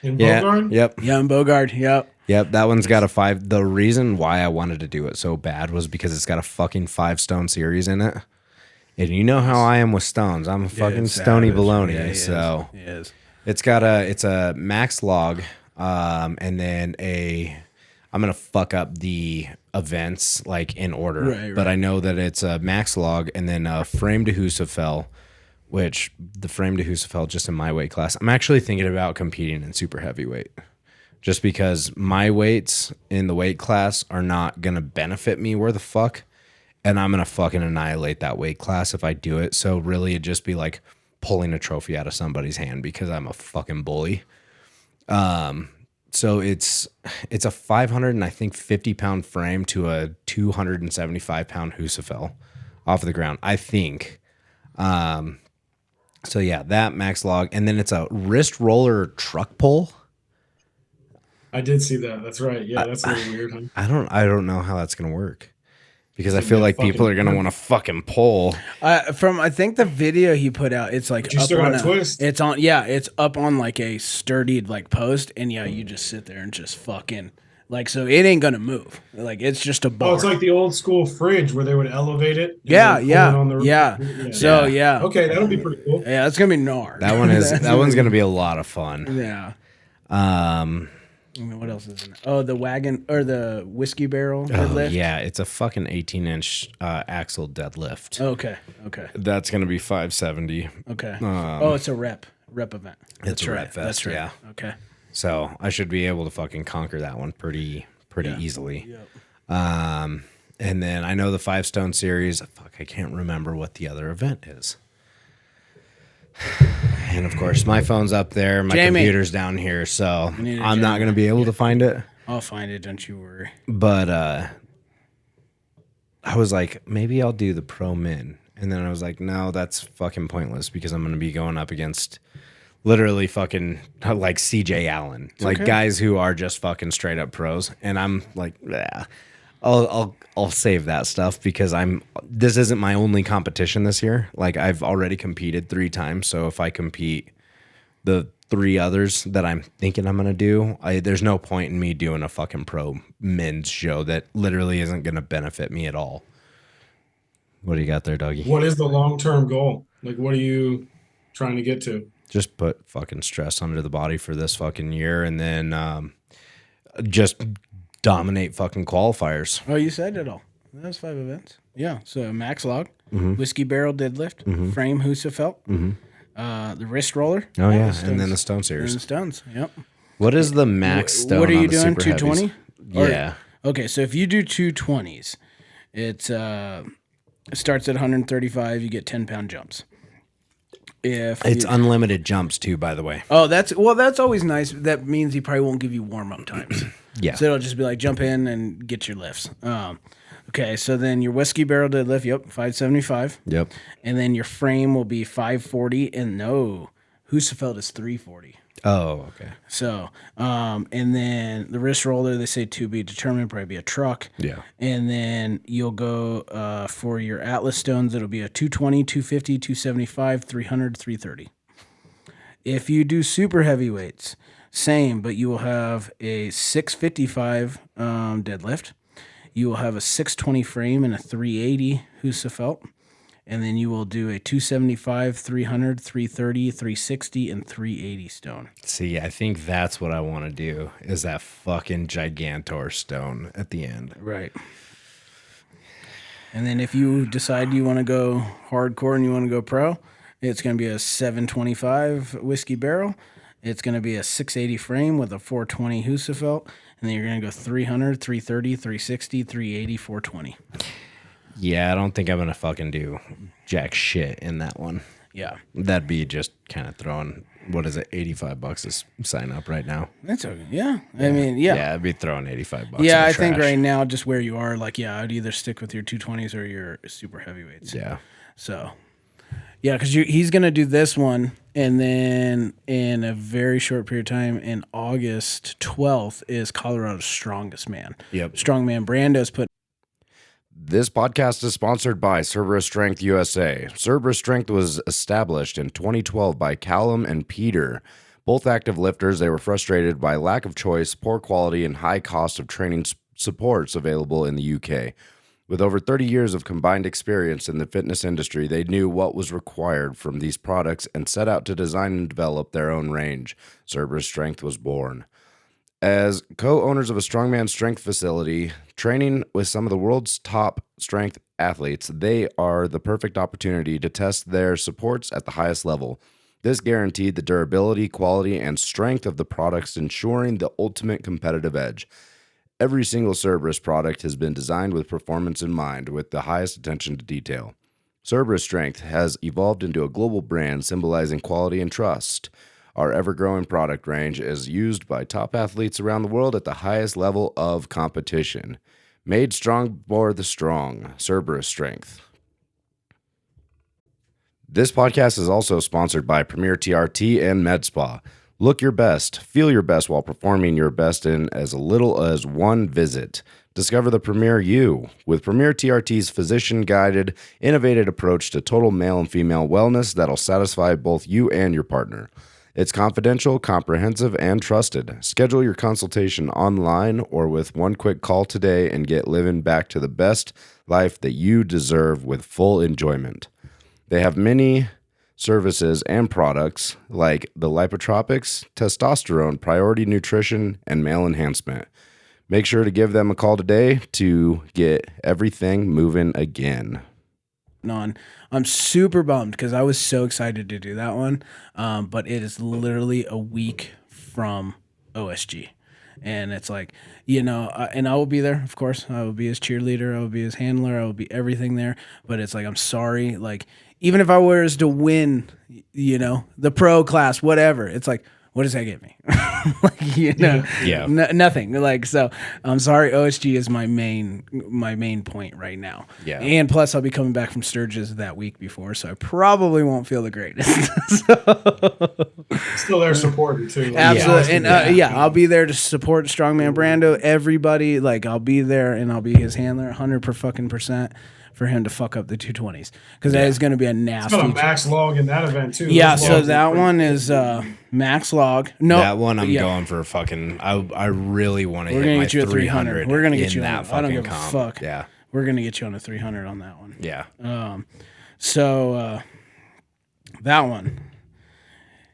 In Bogard? Yep. Yeah, and Bogard. Yep. Yep. That one's got a 5. The reason why I wanted to do it so bad was because it's got a fucking 5-stone series in it. And you know how I am with stones. I'm a fucking stony baloney. Yeah, so he is. it's a max log, and then I'm gonna fuck up the events like in order. Right. But I know that it's a max log and then a frame to Husafell, which the frame to Husafell just in my weight class. I'm actually thinking about competing in super heavyweight. Just because my weights in the weight class are not gonna benefit me where the fuck. And I'm going to fucking annihilate that weight class if I do it. So really it'd just be like pulling a trophy out of somebody's hand because I'm a fucking bully. So it's a 50-pound frame to a 275-pound Husafell off the ground, I think. So yeah, that max log. And then it's a wrist roller truck pull. I did see that. That's right. Yeah, that's a little weird, huh? I don't know how that's going to work. Because I feel like people are gonna want to fucking pull. I think the video he put out, it's like you still got a twist. It's on, yeah, it's up on like a sturdy like post, and yeah, you just sit there and just fucking like, so it ain't gonna move. Like it's just a bar. Oh, it's like the old school fridge where they would elevate it. And Yeah, pull it on the yeah. So yeah, okay, that'll be pretty cool. yeah, that's gonna be gnar. That one's gonna be a lot of fun. Yeah. I mean, what else is in it? Oh, the wagon or the whiskey barrel deadlift. Yeah, it's a fucking 18-inch axle deadlift. Okay. That's gonna be 570. Okay. Oh, it's a rep event. It's a rep fest. That's right. Yeah. Okay. So I should be able to fucking conquer that one pretty easily. Yep. And then I know the 5-stone series. Fuck, I can't remember what the other event is. And of course, my phone's up there, my computer's down here, so I'm not going to be able to find it. I'll find it, don't you worry. But I was like, maybe I'll do the pro min. And then I was like, no, that's fucking pointless because I'm going to be going up against literally fucking like CJ Allen, it's like guys who are just fucking straight up pros. And I'm like, yeah, I'll save that stuff because this isn't my only competition this year. Like I've already competed 3 times. So if I compete the 3 others that I'm thinking I'm going to do, there's no point in me doing a fucking pro men's show that literally isn't going to benefit me at all. What do you got there, Dougie? What is the long-term goal? Like, what are you trying to get to? Just put fucking stress under the body for this fucking year and then just dominate fucking qualifiers. Oh, you said it all. That was 5 events. Yeah. So max log, whiskey barrel deadlift, frame Husafell, the wrist roller. Oh yeah, and then the stone series. And the stones. Yep. What is the max stone? What are you on the doing? super 220? Yeah. Okay, so if you do 220s, it starts at 135. You get 10-pound jumps. It's unlimited jumps too, by the way. Oh, that's always nice. That means he probably won't give you warm-up times. Yeah. So it'll just be like jump in and get your lifts. Okay, so then your whiskey barrel deadlift, 575. Yep. And then your frame will be 540. And no, Husafell is 340. Oh, okay. So, and then the wrist roller, they say to be determined, probably be a truck. Yeah. And then you'll go for your Atlas stones, it'll be a 220, 250, 275, 300, 330. If you do super heavyweights, same, but you will have a 655 deadlift. You will have a 620 frame and a 380 Husafell. And then you will do a 275, 300, 330, 360, and 380 stone. See, I think that's what I want to do is that fucking Gigantor stone at the end. Right. And then if you decide you want to go hardcore and you want to go pro, it's going to be a 725 whiskey barrel. It's going to be a 680 frame with a 420 Husafell. And then you're going to go 300, 330, 360, 380, 420. Yeah, I don't think I'm going to fucking do jack shit in that one. Yeah. That'd be just kind of throwing, what is it, $85 to sign up right now. That's okay. Yeah. I mean, yeah. Yeah, I'd be throwing $85 Yeah, in the I think trash. right now, just where you are, like, yeah, I'd either stick with your 220s or your super heavyweights. Yeah. So, yeah, because he's going to do this one, and then in a very short period of time, in August 12th, is Colorado's Strongest Man. Yep. Strongman Brando's put. This podcast is sponsored by Cerberus Strength USA. Cerberus Strength was established in 2012 by Callum and Peter, Both active lifters, they were frustrated by lack of choice, poor quality, and high cost of training supports available in the UK. With over 30 years of combined experience in the fitness industry, they knew what was required from these products and set out to design and develop their own range. Cerberus Strength was born. As co-owners of a strongman strength facility, training with some of the world's top strength athletes, they are the perfect opportunity to test their supports at the highest level. This guaranteed the durability, quality, and strength of the products, ensuring the ultimate competitive edge. Every single Cerberus product has been designed with performance in mind, with the highest attention to detail. Cerberus Strength has evolved into a global brand symbolizing quality and trust. Our ever-growing product range is used by top athletes around the world at the highest level of competition. Made strong for the strong, Cerberus Strength. This podcast is also sponsored by Premier TRT and Med Spa. Look your best, feel your best while performing your best in as little as one visit. Discover the Premier You with Premier TRT's physician-guided, innovative approach to total male and female wellness that'll satisfy both you and your partner. It's confidential, comprehensive, and trusted. Schedule your consultation online or with one quick call today and get living back to the best life that you deserve with full enjoyment. They have many services and products like the lipotropics, testosterone, priority nutrition, and male enhancement. Make sure to give them a call today to get everything moving again. I'm super bummed because I was so excited to do that one, but it is literally a week from OSG. And it's like, and I will be there, of course. I will be his cheerleader. I will be his handler. I will be everything there. But it's like, I'm sorry. Like, even if I was to win, the pro class, whatever, it's like, what does that get me? Nothing. Like, so I'm sorry. OSG is my main point right now. Yeah. And plus I'll be coming back from Sturgis that week before, so I probably won't feel the greatest. Still there supporting too. Absolutely. I'll be there to support Strongman Brando. Everybody, like, I'll be there and I'll be his handler 100% for him to fuck up the 220s, because that is going to be a nasty. It's got a max log in that event too. Yeah, so that one is max log. No, that one I'm going for a fucking. I really want to hit my 300. We're gonna get you that on. I don't give comp. a fuck. Yeah, we're gonna get you on a 300 on that one. Yeah. So that one.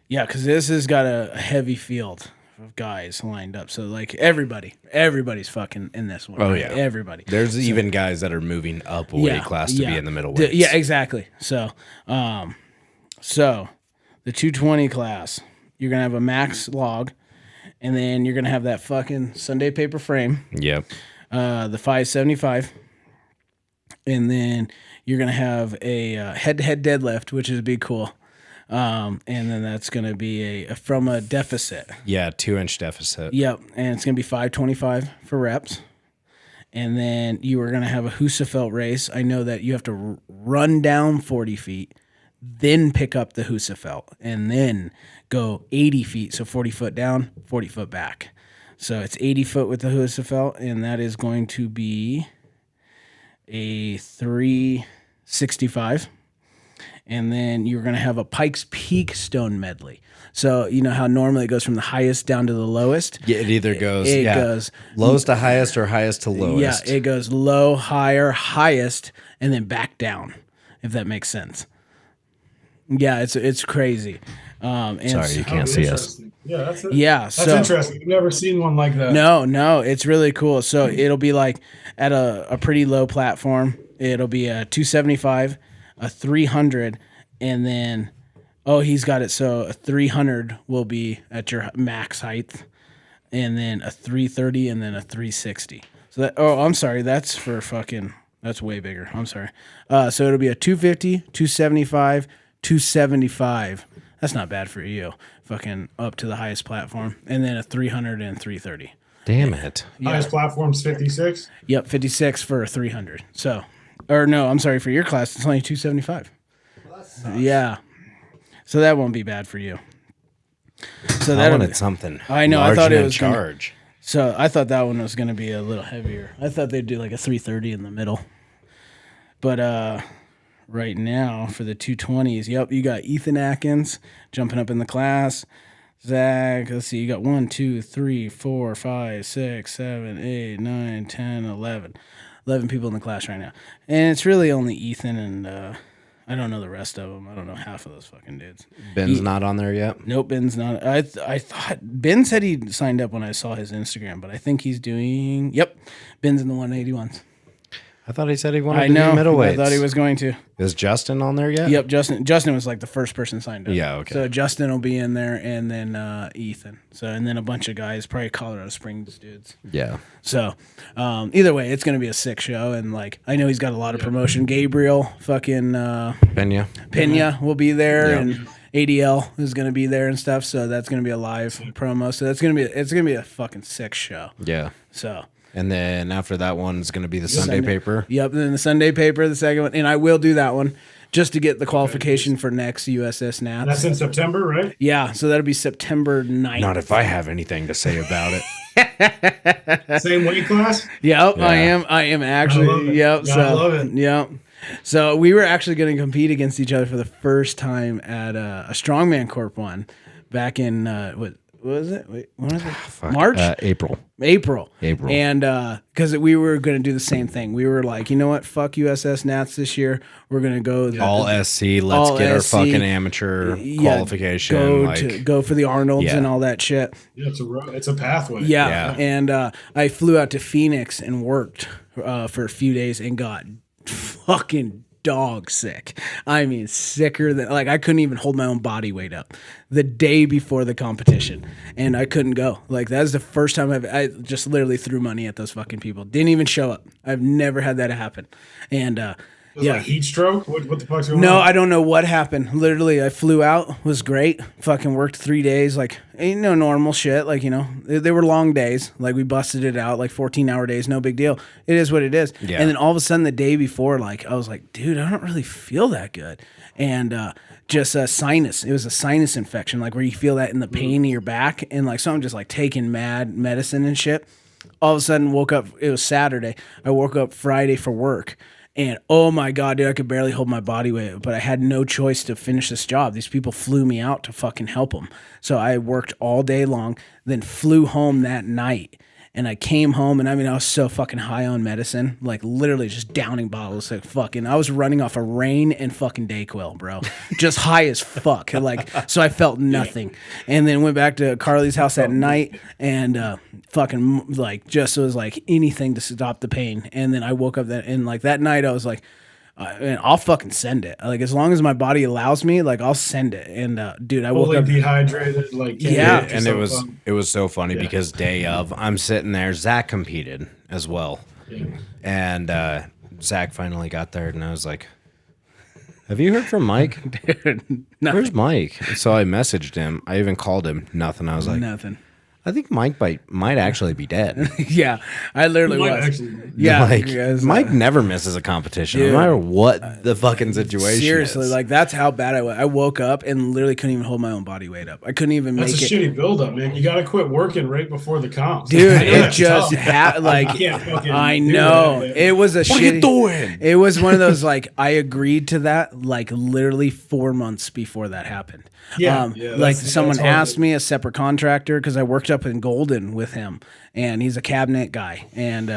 Yeah, because this has got a heavy field of guys lined up. So like everybody's fucking in this one. Oh right? yeah, everybody. There's even guys that are moving up a weight class to be in the middle weights. Yeah, exactly. So, so the 220 class, you're gonna have a max log, and then you're gonna have that fucking Sunday paper frame. Yep. The 575, and then you're gonna have a head-to-head deadlift, which is be cool. And then that's going to be from a deficit. Yeah, 2-inch deficit. Yep, and it's going to be 525 for reps. And then you are going to have a Husafelt race. I know that you have to run down 40 feet, then pick up the Husafelt, and then go 80 feet. So 40 foot down, 40 foot back. So it's 80 foot with the Husafelt, and that is going to be a 365. And then you're going to have a Pikes Peak stone medley. So you know how normally it goes from the highest down to the lowest? Yeah, it either goes goes lowest to highest or highest to lowest. Yeah, it goes low, higher, highest, and then back down, if that makes sense. Yeah, it's crazy. Sorry, you can't see us. Yeah, that's it. Yeah, that's so interesting. I've never seen one like that. No, it's really cool. So it'll be like at a pretty low platform. It'll be a 275, a 300, and then he's got it. So a 300 will be at your max height, and then a 330, and then a 360. So that I'm sorry, that's way bigger. I'm sorry. So it'll be a 250, 275, 275. That's not bad for you. Fucking up to the highest platform, and then a 300 and 330. Damn it. Yeah. Highest platform's 56. Yep, 56 for a 300. So, or no, I'm sorry, for your class it's only 275. Well, yeah. So that won't be bad for you. So I wanted something. I know. I thought it was charge. So I thought that one was going to be a little heavier. I thought they'd do like a 330 in the middle. But right now for the 220s, yep, you got Ethan Atkins jumping up in the class. Zach, let's see, you got 1, 2, 3, 4, 5, 6, 7, 8, 9, 10, 11. 11 people in the class right now. And it's really only Ethan and I don't know the rest of them. I don't know half of those fucking dudes. Ben's not on there yet? Nope, Ben's not. I thought Ben said he signed up when I saw his Instagram, but I think he's doing. Yep, Ben's in the 180s. I thought he said he wanted to do middleweights. I thought he was going to. Is Justin on there yet? Yep, Justin was like the first person signed up. Yeah, okay. So Justin will be in there, and then Ethan. So and then a bunch of guys, probably Colorado Springs dudes. Yeah. So either way, it's going to be a sick show, and like I know he's got a lot of promotion. Gabriel, fucking Pena will be there, and ADL is going to be there and stuff. So that's going to be a live promo. So it's going to be a fucking sick show. Yeah. So. And then after that one is going to be the Sunday paper. Yep, and then the Sunday paper, the second one, and I will do that one just to get the qualification for next USS Nats. That's in September, right? Yeah, so that'll be September 9th. Not if I have anything to say about it. Same weight class? Yep, Yeah. I am actually. I love it. Yep, Yeah, so I love it. Yep. So we were actually going to compete against each other for the first time at a Strongman Corp one back in what was it? Wait, when was it? March? April. April. April. And because we were going to do the same thing. We were like, you know what? Fuck USS Nats this year. We're going to go. All SC. Let's all get our SC. fucking amateur qualification. Go for the Arnolds and all that shit. Yeah, it's a pathway. Yeah. And I flew out to Phoenix and worked for a few days and got fucking dog sick. I mean, sicker than like I couldn't even hold my own body weight up the day before the competition, and I couldn't go. Like that was the first time I just literally threw money at those fucking people. Didn't even show up. I've never had that happen, and It was like heat stroke? What the fuck's going on? no, I don't know what happened. Literally, I flew out, was great. Fucking worked 3 days, like ain't no normal shit. Like, you know, they were long days. Like we busted it out, like 14-hour days, no big deal. It is what it is. Yeah. And then all of a sudden the day before, like I was like, dude, I don't really feel that good. And just a sinus. It was a sinus infection, like where you feel that in the pain in your back. And like so I'm just like taking mad medicine and shit. All of a sudden woke up, it was Saturday. I woke up Friday for work. And oh my God, dude, I could barely hold my body weight, but I had no choice to finish this job. These people flew me out to fucking help them. So I worked all day long, then flew home that night. And I came home, and I mean, I was so fucking high on medicine, like literally just downing bottles. Like fucking, I was running off of Rain and fucking Dayquil, bro. Just high as fuck. Like, so I felt nothing. And then went back to Carly's house at night and fucking like just was like anything to stop the pain. And then I woke up and like that night I was like, and I'll fucking send it. Like as long as my body allows me, like I'll send it. And dude, I woke Fully up dehydrated, like Yeah. And it was so funny because day of, I'm sitting there. Zach competed as well. Yeah. And Zach finally got there, and I was like, have you heard from Mike? Dude, Where's Mike? So I messaged him. I even called him. Nothing. I was like, nothing. I think Mike might actually be dead. Yeah, I literally Might was. actually- Yeah, Like, because, Mike never misses a competition, no matter what the fucking situation seriously, is. like that's how bad I was. I woke up and literally couldn't even hold my own body weight up. I couldn't even That's make a it. shitty buildup, man. You got to quit working right before the comps. Dude, I know it that's just tough. like You can't fucking I do know that, man. it was a What are you shitty. doing? It was one of those like I agreed to that like literally 4 months before that happened. Yeah, like that's someone hard. asked me, a separate contractor, because I worked up in Golden with him, and he's a cabinet guy, and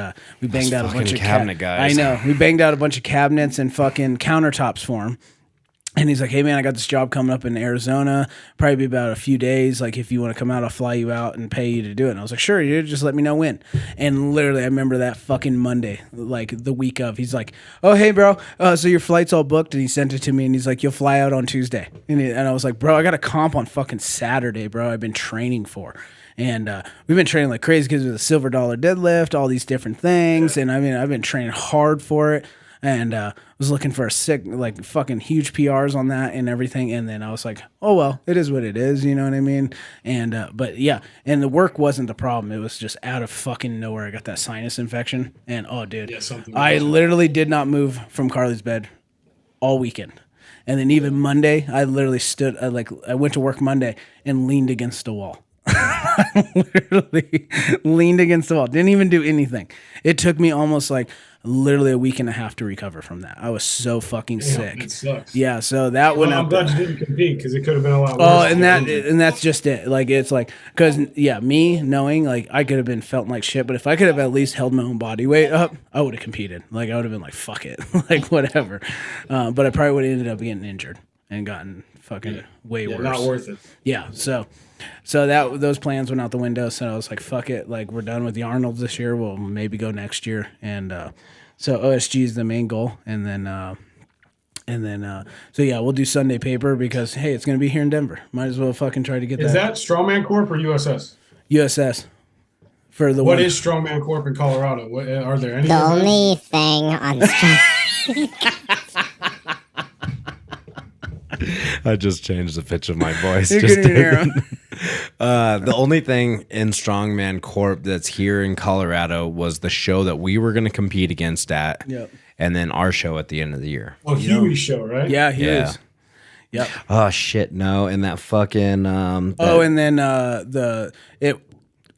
we banged out a bunch fucking of cabinet guys. I know we banged out a bunch of cabinets and fucking countertops for him. And he's like, hey, man, I got this job coming up in Arizona. Probably be about a few days. Like, if you want to come out, I'll fly you out and pay you to do it. And I was like, sure, dude. Just let me know when. And literally, I remember that fucking Monday, like the week of. He's like, oh, hey, bro. So your flight's all booked. And he sent it to me. And he's like, you'll fly out on Tuesday. And I was like, bro, I got a comp on fucking Saturday, bro. I've been training for. And we've been training like crazy because of the silver dollar deadlift, all these different things. And I mean, I've been training hard for it. And was looking for a sick, like fucking huge PRs on that and everything. And then I was like, oh, well, it is what it is. You know what I mean? And, but yeah, and the work wasn't the problem. It was just out of fucking nowhere. I got that sinus infection. And oh, dude, Yeah, something I was- literally did not move from Carly's bed all weekend. And then even Monday, I literally stood, I went to work Monday and leaned against the wall. Literally leaned against the wall. Didn't even do anything. It took me almost like literally a week and a half to recover from that. I was so fucking sick. It sucks. Yeah, so that went I'm up. glad you didn't compete because it could have been a lot worse. Oh, and that's just it. Like it's like because me knowing like I could have been felt like shit, but if I could have at least held my own body weight up, I would have competed. Like I would have been like fuck it, like whatever. But I probably would have ended up getting injured and gotten fucking way worse. Not worth it. Yeah, so those plans went out the window. So I was like, fuck it, like we're done with the Arnold's this year. We'll maybe go next year. And so OSG is the main goal, and then so yeah, we'll do Sunday paper because hey, it's gonna be here in Denver. Might as well fucking try to get Is that Strongman Corp or USS? USS for the What one. is Strongman Corp in Colorado? What, are there any? The events? only thing on I just changed the pitch of my voice. You Just couldn't hear him. the only thing in Strongman Corp that's here in Colorado was the show that we were going to compete against at, Yep. and then our show at the end of the year. Oh, Huey's show, right? Yeah, he Yeah. is. Yep. Oh shit, no! And that fucking Oh, and then it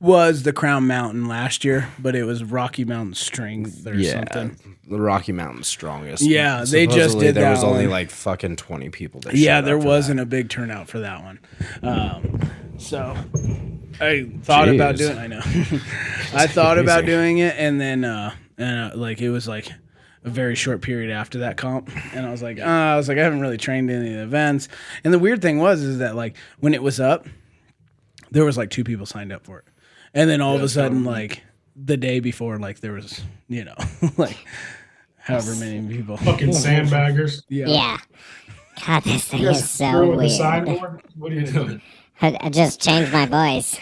was the Crown Mountain last year, but it was Rocky Mountain Strength or something. the Rocky Mountain Strongest. Yeah, they just Supposedly did there that was only one. like fucking 20 people that Yeah, showed there up for wasn't a big turnout for that one. So I thought about Jeez. doing. I know. I thought about doing it, and then like it was like a very short period after that comp, and I was like, I haven't really trained any of the events. And the weird thing is that like when it was up, there was like 2 people signed up for it, and then all of a sudden, like the day before, like there was like however many people. Fucking sandbaggers. yeah. God, this thing You is guys so screw with the weird. sideboard? What are you doing? I just changed my voice.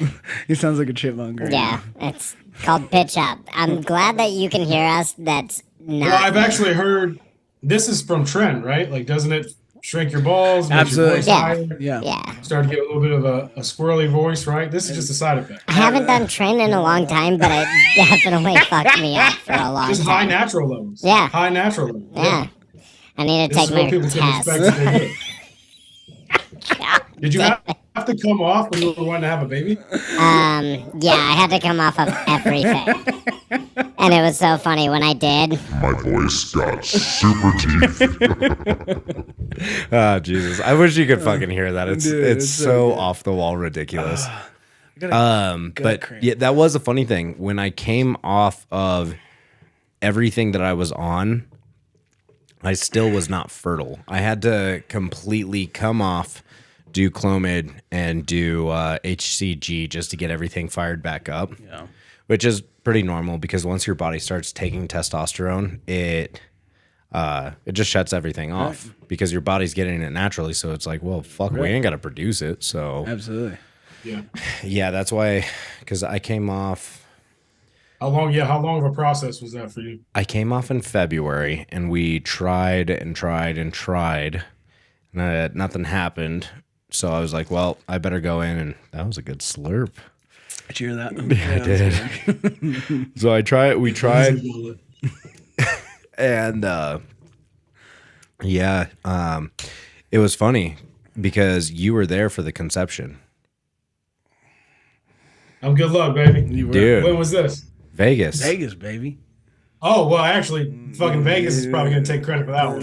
He sounds like a chipmunk. Right Yeah, it's called pitch up. I'm glad that you can hear us. That's not. Well, I've actually heard this is from Trent, right? Like, doesn't it shrink your balls? Make Absolutely. Your voice Yeah. higher? now. Yeah. Yeah. Start to get a little bit of a squirrely voice, right? This is just a side effect. I haven't done train in a long time, but it definitely fucked me up for a long Just high time. natural levels. Yeah. High natural levels. Yeah. I need to This take is what my people can test. expect if they do. Did you have to come off when you were wanting to have a baby? Yeah, I had to come off of everything. And it was so funny when I did. My voice got super deep. Oh Jesus! I wish you could fucking hear that. It's Dude, it's it's so so good. off the wall ridiculous. Gut But cramp. yeah, that was a funny thing. When I came off of everything that I was on, I still was not fertile. I had to completely come off, do Clomid, and do HCG just to get everything fired back up. Yeah. Which is pretty normal because once your body starts taking testosterone, it just shuts everything off because your body's getting it naturally. So it's like, well, fuck, we ain't got to produce it. So Absolutely. Yeah. yeah, that's why. Because I came off. How long of a process was that for you? I came off in February, and we tried and tried and tried, and nothing happened. So I was like, well, I better go in, and that was a good slurp. Did you hear that? I did. So we tried, and it was funny because you were there for the conception. I'm good luck, baby. Dude. When was this? Vegas. Vegas, baby. Oh, well, actually, fucking Vegas is probably going to take credit for that one.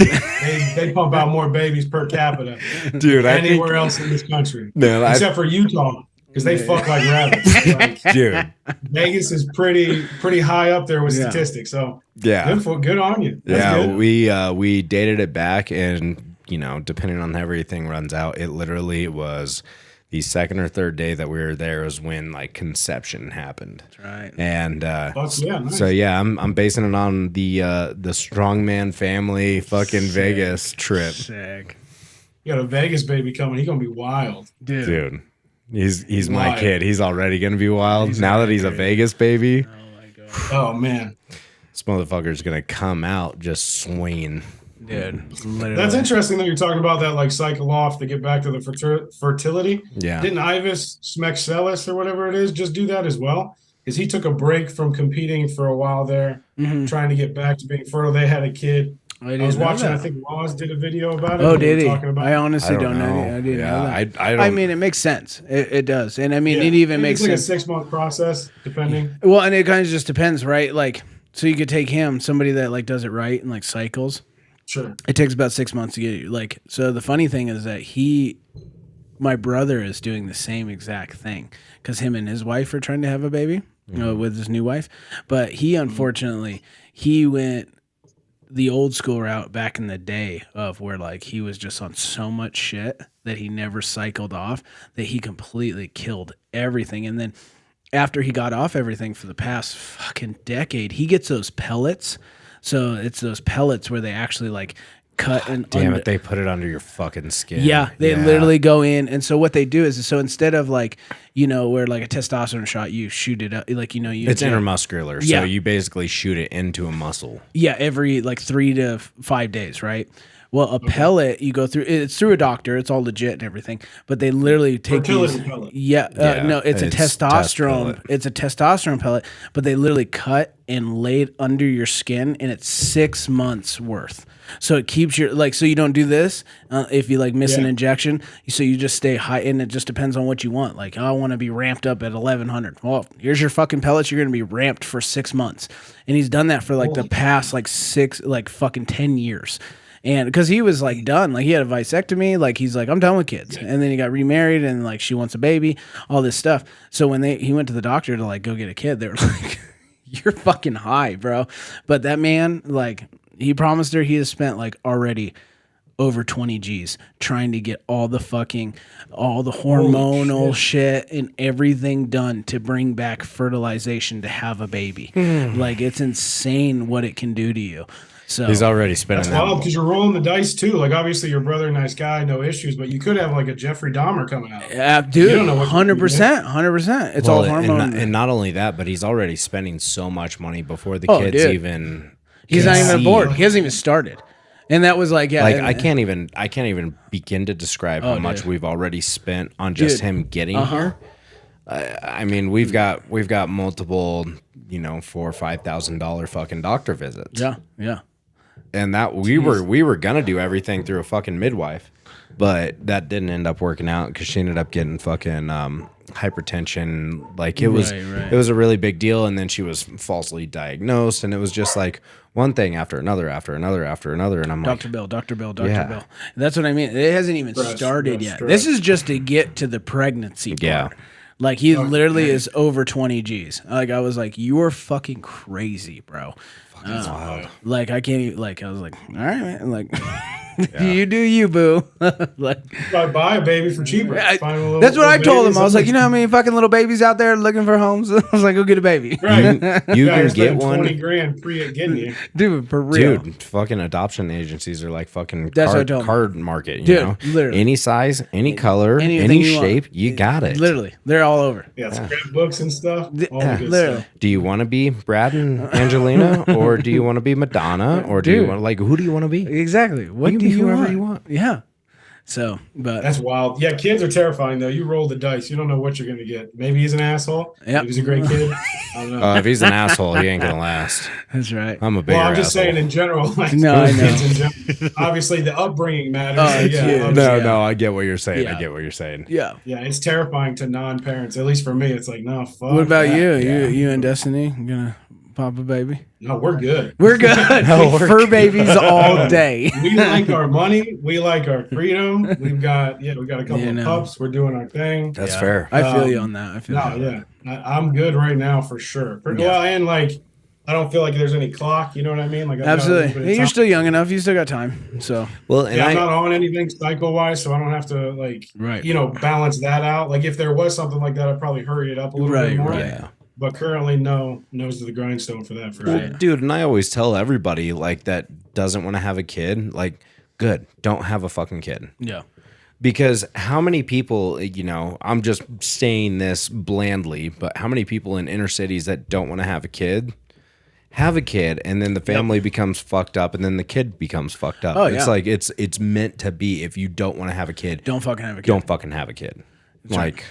They pump out more babies per capita Dude, than I think, anywhere else in this country. Man, Except for Utah, because they fuck like rabbits. Like, dude, Vegas is pretty high up there with Yeah. statistics. So yeah. good on you. That's Yeah, good. we dated it back, and depending on how everything runs out, it literally was the second or third day that we were there is when like conception happened. That's right. And Fuck yeah, nice. so yeah, I'm basing it on the strongman family fucking Vegas trip, Sick. You got a Vegas baby coming. He's gonna be wild. dude. He's my Wild. kid. He's already gonna be wild now that he's a Vegas baby. Oh my god. Oh man, This motherfucker's gonna come out just swinging. Dude. Literally. that's interesting that you're talking about that like cycle off to get back to the fertility. Yeah. Didn't Ivis Smexelis or whatever it is just do that as well? Because he took a break from competing for a while there, trying to get back to being fertile. They had a kid. I was watching. I think Roz did a video about it. Oh, They were did he? talking about I honestly don't know. know. I didn't Yeah, know that. I don't. I mean, it makes sense. It does, and I mean, Yeah. it even Maybe makes it's like sense. a 6-month process, depending. Well, and it kind of just depends, right? Like, So you could take him, somebody that like does it right and like cycles. Sure. It takes about 6 months to get it. Like, so the funny thing is that my brother is doing the same exact thing because him and his wife are trying to have a baby with his new wife. But he, unfortunately, he went the old school route back in the day of where like he was just on so much shit that he never cycled off, that he completely killed everything. And then after he got off everything for the past fucking decade, he gets those pellets. So it's those pellets where they actually like cut and Damn it, they put it under your fucking skin. Yeah, they literally go in. And so what they do is, so instead of like, you know, where like a testosterone shot, you shoot it up, like, you know, it's intermuscular. So you basically shoot it into a muscle. Yeah, every like 3 to 5 days, right? Well, a pellet, you go through, it's through a doctor, it's all legit and everything, but they literally take these. Yeah, no, it's a testosterone. It's a testosterone pellet, but they literally cut and lay it under your skin, and it's 6 months worth. So it keeps your, like, so you don't do this if you like miss an injection. So you just stay high, and it just depends on what you want. Like, I want to be ramped up at 1100. Well, here's your fucking pellets. You're going to be ramped for 6 months. And he's done that for like the past like 10 years. And because he was like done, like he had a vasectomy, like he's like, I'm done with kids. And then he got remarried and like she wants a baby, all this stuff. So when he went to the doctor to like go get a kid, they were like, you're fucking high, bro. But that man, like, he promised her he has spent like already over 20 G's trying to get all the hormonal shit and everything done to bring back fertilization to have a baby. Like, it's insane what it can do to you. So he's already spending that. Wild, because you're rolling the dice too. Like, obviously your brother, nice guy, no issues, but you could have like a Jeffrey Dahmer coming out. Dude, 100%. It's all hormone. And not only that, but he's already spending so much money before the kids even. He's not even aboard. He hasn't even started. And that was like, I can't even begin to describe how much we've already spent on just him getting here. I mean, we've got multiple, you know, $4,000 or $5,000 fucking doctor visits. Yeah. And that we were gonna do everything through a fucking midwife, but that didn't end up working out because she ended up getting fucking hypertension. Like it was a really big deal, and then she was falsely diagnosed, and it was just like one thing after another, and I'm Dr. Bill. That's what I mean. It hasn't even started yet. This is just to get to the pregnancy part. Yeah. Like, he literally is over 20 G's. Like, I was like, you are fucking crazy, bro. Wild. Like, I can't even, like, I was like, all right, man. Like, you do you, boo. Like, buy a baby for cheaper. That's what I told him. I was like, you know how many fucking little babies out there looking for homes? I was like, go get a baby. Right. You can get one. 20 grand free at getting you. Dude, for real. Dude, fucking adoption agencies are like fucking card market. You know? Literally. Any size, any color, any shape, you got it. Literally. They're all over. Yeah, scrapbooks and stuff. All the good literally. stuff. Do you want to be Brad and Angelina, or do you want to be Madonna, or do you want, like, who do you want to be? Exactly. What you do you whoever want? you want? Yeah. So, but that's wild. Yeah, kids are terrifying though. You roll the dice. You don't know what you're gonna get. Maybe he's an asshole. Yeah. Maybe he's a great kid. I don't know. If he's an asshole, he ain't gonna last. That's right. I'm a bigger Well, I'm just asshole. saying in general. Like, no, I know. kids in general. Obviously, the upbringing matters. No, I get what you're saying. I get what you're saying. Yeah. Yeah, it's terrifying to non-parents. At least for me, it's like, no, fuck. What about that. you? You and Destiny gonna pop a baby? No, we're good. We're good. Fur babies all day. We like our money. We like our freedom. We got a couple of pups. We're doing our thing. That's fair. I feel you on that. I'm good right now for sure. Well, and like, I don't feel like there's any clock. You know what I mean? Like, absolutely. You're still young enough. You still got time. So well, and I'm not on anything cycle wise, so I don't have to balance that out. Like, if there was something like that, I'd probably hurry it up a little bit more. Yeah. But currently, nose to the grindstone for that. Well, dude, and I always tell everybody like that doesn't want to have a kid, like, good, don't have a fucking kid. Yeah. Because how many people, you know, I'm just saying this blandly, but how many people in inner cities that don't want to have a kid, and then the family becomes fucked up, and then the kid becomes fucked up. Oh, it's like it's meant to be. If you don't want to have a kid, don't fucking have a kid. Don't fucking have a kid. That's like. Right.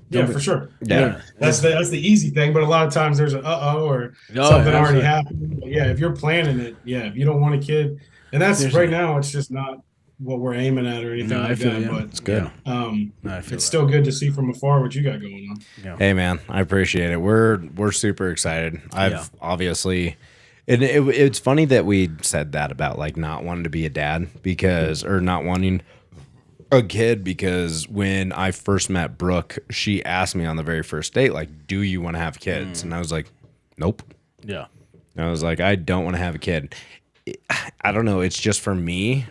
Yeah, for sure. Yeah. That's the easy thing, but a lot of times there's an or something already happened. But yeah, if you're planning it, if you don't want a kid, and that's right now, it's just not what we're aiming at or anything like that. But It's good. It's still good to see from afar what you got going on. Yeah. Hey man, I appreciate it. We're super excited. I've obviously, and it's funny that we said that about like not wanting to be a dad or not wanting a kid, because when I first met Brooke, she asked me on the very first date, like, do you want to have kids? And I was like, nope. Yeah. And I was like, I don't want to have a kid. I don't know. It's just for me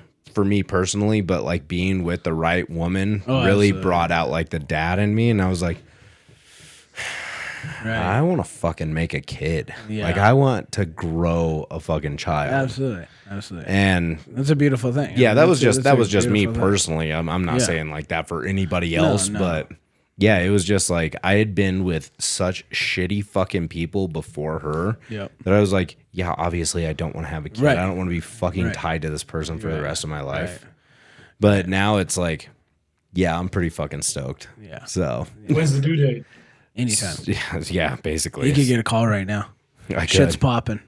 personally, but like being with the right woman really brought out like the dad in me. And I was like, I want to fucking make a kid. Yeah. Like I want to grow a fucking child. Absolutely. And that's a beautiful thing. yeah, that was just me thing. personally. I'm not saying like that for anybody else, but yeah, it was just like I had been with such shitty fucking people before her that I was like, yeah, obviously I don't want to have a kid. I don't want to be fucking tied to this person for the rest of my life. But now it's like, yeah, I'm pretty fucking stoked. Yeah. So when's the due date? Anytime. Yeah, basically. You could get a call right now. Shit's popping.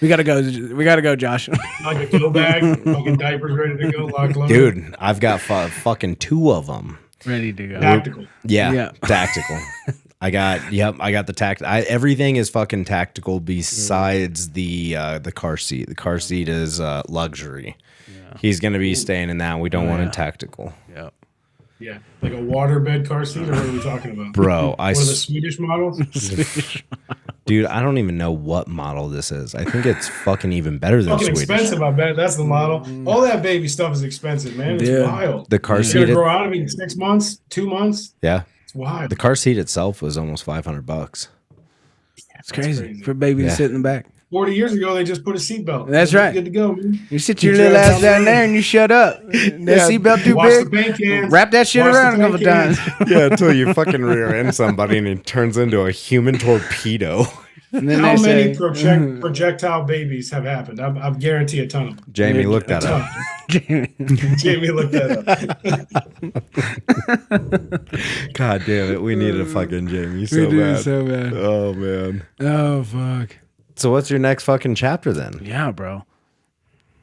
We gotta go, Josh. Like a go bag, fucking diapers ready to go, locked, loaded. Dude, I've got fucking 2 of them. Ready to go. Tactical. Yeah. Tactical. I got the everything is fucking tactical besides the car seat. The car seat is luxury. Yeah. He's gonna be staying in that. We don't want it tactical. Yeah. Yeah, like a waterbed car seat, or what are we talking about? Bro, One of the Swedish models? Dude, I don't even know what model this is. I think it's fucking even better than fucking Swedish. expensive, I bet. That's the model. All that baby stuff is expensive, man. It's wild. The car It's seat. gonna grow out of me in 6 months, 2 months. Yeah. It's wild. The car seat itself was almost $500. It's crazy for a baby to sit in the back. 40 years ago, they just put a seatbelt. That's right. Good to go, man. You sit your little ass down there and you shut up. That seatbelt too Wash the big. paint cans. Wrap that shit Wash around a the couple paint times. Yeah, until you fucking rear end somebody and it turns into a human torpedo. And then How they many say, projectile babies have happened? I guarantee a ton of them. Jamie, look that up. Jamie, look that up. God damn it. We needed a fucking Jamie so we do bad. so bad. Oh, man. Oh, fuck. So what's your next fucking chapter then? Yeah, bro.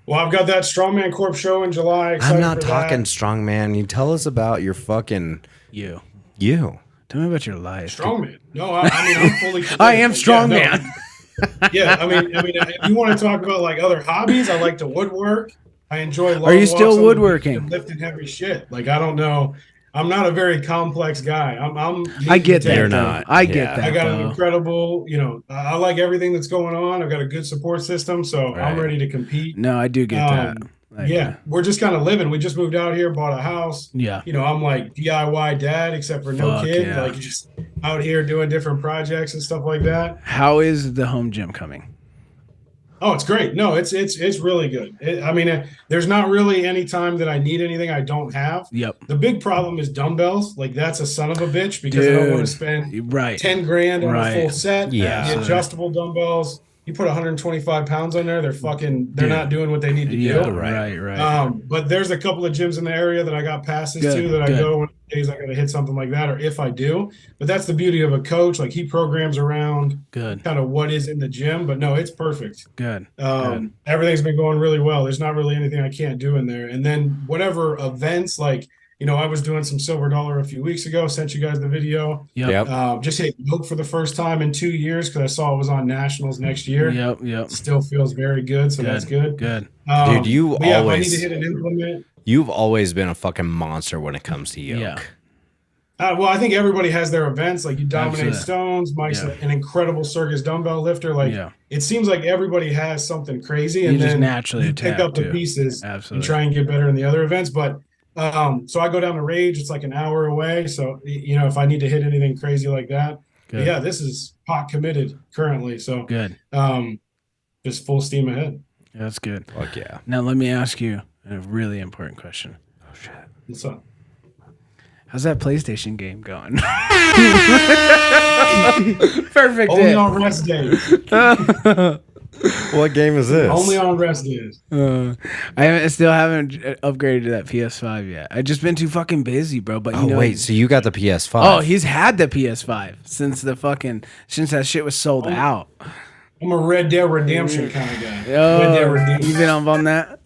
Well, I've got that Strongman Corp show in July. Excited I'm not for talking that. strongman. You tell us about your fucking... You. Tell me about your life. Strongman. No, I mean, I'm fully committed. I am strongman. Yeah, I mean, if you want to talk about like other hobbies, I like to woodwork. I enjoy long Are you walks still on the woodworking? beach and lifting heavy shit. Like, I don't know. I'm not a very complex guy. I get that. You're not. I get that. I got an though. incredible, I like everything that's going on. I've got a good support system, so I'm ready to compete. No, I do get that. Like, yeah, we're just kind of living. We just moved out here, bought a house. Yeah. I'm like DIY dad, except for no kid. Yeah. Like, just out here doing different projects and stuff like that. How is the home gym coming? Oh, it's great. No, it's really good. There's not really any time that I need anything I don't have. Yep. The big problem is dumbbells. Like, that's a son of a bitch because I don't want to spend $10,000 on a full set. Yeah. The adjustable dumbbells. You put 125 pounds on there, they're not doing what they need to do. Right. But there's a couple of gyms in the area that I got passes to that I go when days I got to hit something like that, or if I do. But that's the beauty of a coach. Like, he programs around kind of what is in the gym. But no, it's perfect. Good. Everything's been going really well. There's not really anything I can't do in there. And then whatever events, like, I was doing some Silver Dollar a few weeks ago, sent you guys the video. Yep. Just hit yoke for the first time in 2 years because I saw it was on Nationals next year. Yep. Still feels very good, so that's good. Good. Dude, if I need to hit an implement. You've always been a fucking monster when it comes to yoke. Yeah. Well, I think everybody has their events. Like, you dominate stones. Mike's an incredible circus dumbbell lifter. Like, it seems like everybody has something crazy, and you just then naturally you pick up the pieces and try and get better in the other events. But so I go down to Rage. It's like an hour away. So, if I need to hit anything crazy like that, this is pot committed currently. So good. Just full steam ahead. Yeah, that's good. Fuck yeah. Now let me ask you a really important question. Oh shit. What's up? How's that PlayStation game going? Perfect. Only on rest days. What game is this? Only on rest days. I still haven't upgraded to that PS5 yet. I've just been too fucking busy, bro. But wait, so you got the PS5? Oh, he's had the PS5 since that shit was sold out. I'm a Red Dead Redemption kind of guy. Oh, you been on that?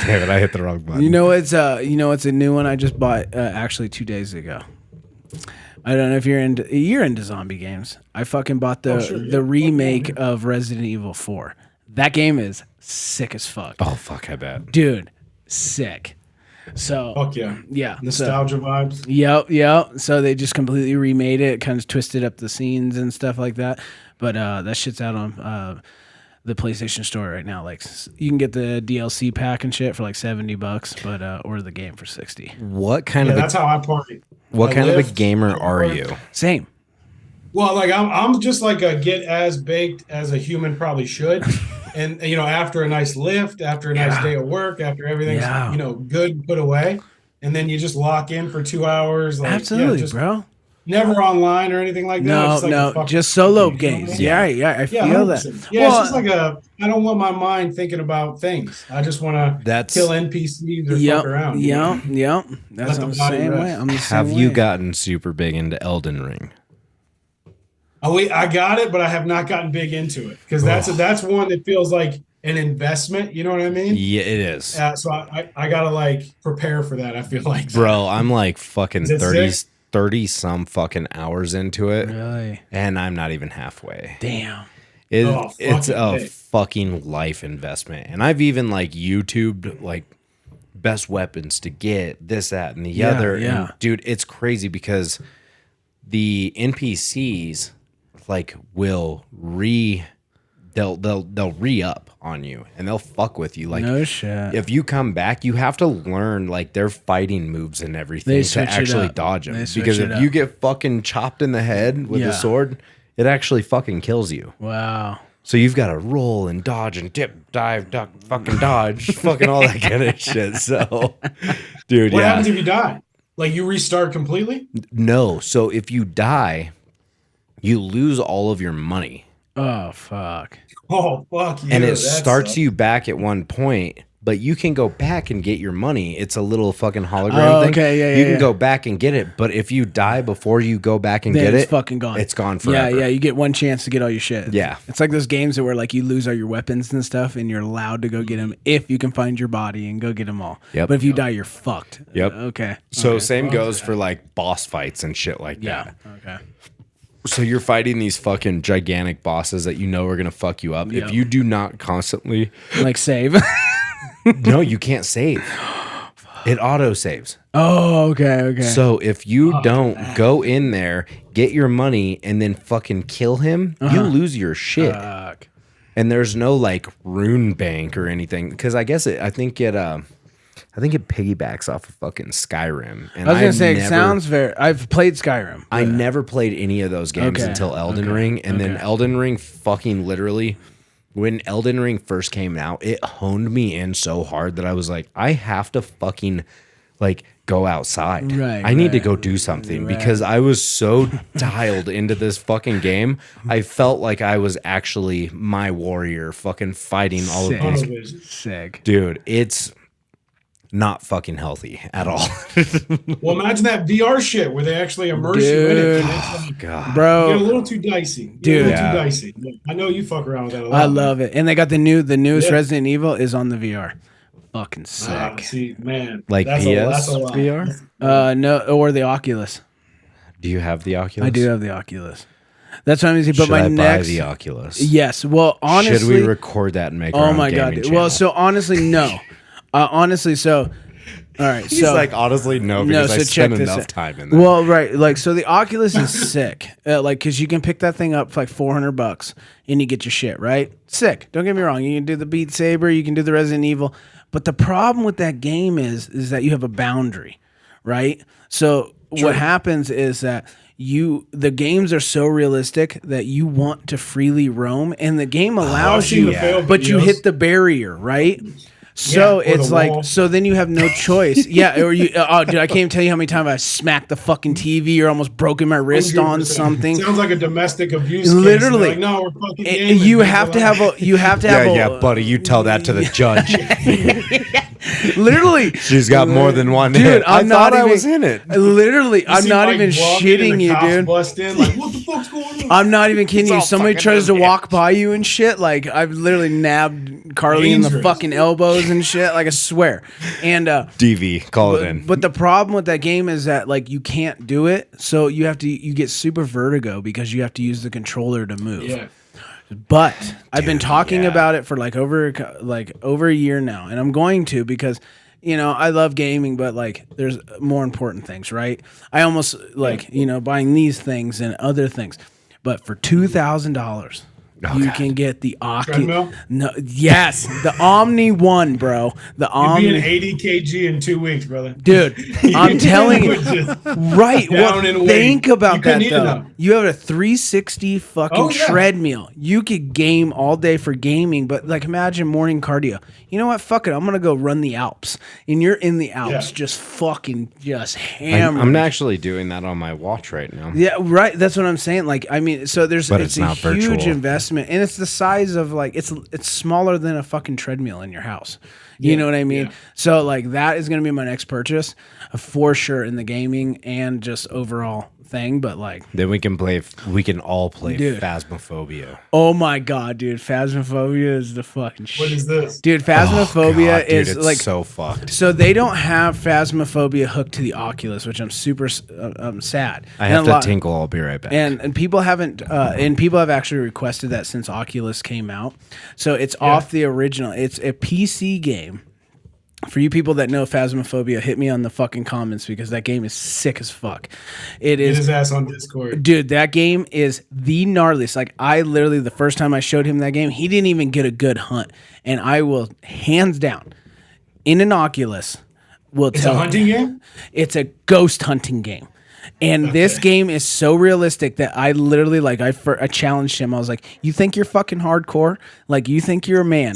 damn it, I hit the wrong button. You know, it's a new one I just bought actually 2 days ago. I don't know if you're into zombie games. I fucking bought the remake of Resident Evil 4. That game is sick as fuck. Oh fuck, I bet. Dude, sick. So Fuck yeah. Yeah. Nostalgia vibes. Yep. So they just completely remade it, kind of twisted up the scenes and stuff like that. But that shit's out on the PlayStation Store right now. Like you can get the DLC pack and shit for like $70, but or the game for $60. What kind of That's how I party. what I kind of a lift, gamer I are work. you? Same. Well, like I'm just like a get as baked as a human probably should, and after a nice lift, after a nice day of work, after everything's good put away, and then you just lock in for 2 hours. Like, Absolutely, just bro. Never online or anything like that. No, just solo games. Yeah, I feel that. 100%. Yeah, it's just like I don't want my mind thinking about things. I just want to kill NPCs or fuck around. Yep. That's the same way. I'm the same Have you way. gotten super big into Elden Ring? Oh, wait, I got it, but I have not gotten big into it because that's one that feels like an investment. You know what I mean? Yeah, it is. So I gotta like prepare for that. I feel like, Bro, I'm like fucking Is it 30 some fucking hours into it. Really? And I'm not even halfway. Damn. It's a fucking fucking life investment. And I've even like YouTubed like best weapons to get this, that, and the other. Yeah. And, dude, it's crazy because the NPCs like will they'll re-up on you and they'll fuck with you. Like, no shit. if you come back, you have to learn like their fighting moves and everything to actually dodge them. Because if you get fucking chopped in the head with a sword, it actually fucking kills you. Wow. So you've got to roll and dodge and dip, dive, duck, fucking dodge, fucking all that kind of shit. So, dude, what happens if you die? Like you restart completely? No. So if you die, you lose all of your money. Oh fuck. Oh fuck you. And it starts you back at one point, but you can go back and get your money. It's a little fucking hologram thing. Okay, yeah, you can go back and get it, but if you die before you go back and Then get it's it, fucking gone. It's gone forever. Yeah. You get one chance to get all your shit. Yeah. It's like those games that where like you lose all your weapons and stuff, and you're allowed to go get them if you can find your body and go get them all. Yep. But if you die, you're fucked. Yep. Okay. So same goes for like boss fights and shit like that. Okay. So you're fighting these fucking gigantic bosses that you know are gonna fuck you up. Yep. If you do not constantly Like save. no, you can't save. It auto saves. Oh, okay. So if you don't go in there, get your money, and then fucking kill him, you lose your shit. Fuck. And there's no like rune bank or anything because I think it piggybacks off of fucking Skyrim. And I was gonna say it sounds very. I've played Skyrim. I never played any of those games Okay. until Elden Ring, and then Elden Ring fucking literally. When Elden Ring first came out, it honed me in so hard that I was like, I have to fucking like go outside. I need to go do something because I was so dialed into this fucking game. I felt like I was actually my warrior fucking fighting all of these. Sick. Dude, it's not fucking healthy at all. Well, imagine that VR shit where they actually immerse you in it. Oh, God. Bro. Get a little too dicey. Dude. Too dicey. I know you fuck around with that a lot. I love it. And they got the newest Resident Evil is on the VR. Fucking sick. See, man. Like that's PS a lot. VR? No, or the Oculus. Do you have the Oculus? I do have the Oculus. That's what I'm saying. But Should my I next, buy the Oculus? yes. Well, honestly, Should we record that and make our oh own my god. gaming Well, channel? so honestly, no. Honestly, so. All right. He's so like, honestly, no, because I so spent check this enough out. time in there. Well, right, like so the Oculus is sick, like because you can pick that thing up for like $400 and you get your shit right. Sick. Don't get me wrong. You can do the Beat Saber, you can do the Resident Evil, but the problem with that game is that you have a boundary, right? So what happens is that the games are so realistic that you want to freely roam, and the game allows you, but you hit the barrier, right? So Yeah, or it's the like, wall. so then you have no choice. Yeah, or you, oh, dude, I can't even tell you how many times I smacked the fucking TV or almost broken my wrist on 100%. something. Sounds like a domestic abuse case. Literally. They're like, no, we're fucking gaming. You have to have a, yeah, buddy, you tell that to the judge. Literally, She's got more than one dude. hit. I I'm thought not I even, was in it. Literally, I'm see not Mike even walk in and shitting the you, cops dude. Bust in, like, what the fuck's going on? I'm not even kidding you. all Somebody fucking tries to unhinged. walk by you and shit. Like I've literally nabbed Carly in the Dangerous. fucking elbows and shit. Like I swear. And DV, call it in. but the problem with that game is that like you can't do it. So you get super vertigo because you have to use the controller to move. Yeah. But I've been talking about it for like over a year now, and I'm going to because I love gaming, but like there's more important things, right? I almost like buying these things and other things, but for $2,000. You can get the Treadmill? No, yes, the Omni One, bro. The You'd Omni, be an 80 kg in 2 weeks, brother. dude. I'm telling you, right? Down Well, in weight. think about You couldn't that eat though. enough. You have a 360 fucking Oh, yeah. treadmill. You could game all day for gaming, but like imagine morning cardio. You know what? Fuck it. I'm gonna go run the Alps, and you're in the Alps, Yeah. just fucking just hammering. I'm actually doing that on my watch right now. Yeah, right. That's what I'm saying. Like, I mean, so But it's it's a not huge virtual. investment, and it's the size of like it's smaller than a fucking treadmill in your house. You know what I mean? yeah. So like that is gonna be my next purchase for sure in the gaming and just overall thing. But like, Then we can all play Dude. Phasmophobia. oh my god, dude, Phasmophobia is the fucking shit. What is this? Dude, Phasmophobia God, dude, is it's like so fucked. So they don't have Phasmophobia hooked to the Oculus, which I'm super sad. I And have a to lot- tinkle. I'll be right back. And people haven't and people have actually requested that since Oculus came out. So it's off the original. It's a PC game. For you people that know Phasmophobia, hit me on the fucking comments because that game is sick as fuck. It Get is, his ass on Discord. dude. That game is the gnarliest. Like I literally, the first time I showed him that game, he didn't even get a good hunt, and I will hands down in an Oculus will It's tell a hunting game? it's a ghost hunting game. And this game is so realistic that I literally like I challenged him. I was like, "You think you're fucking hardcore? Like you think you're a man?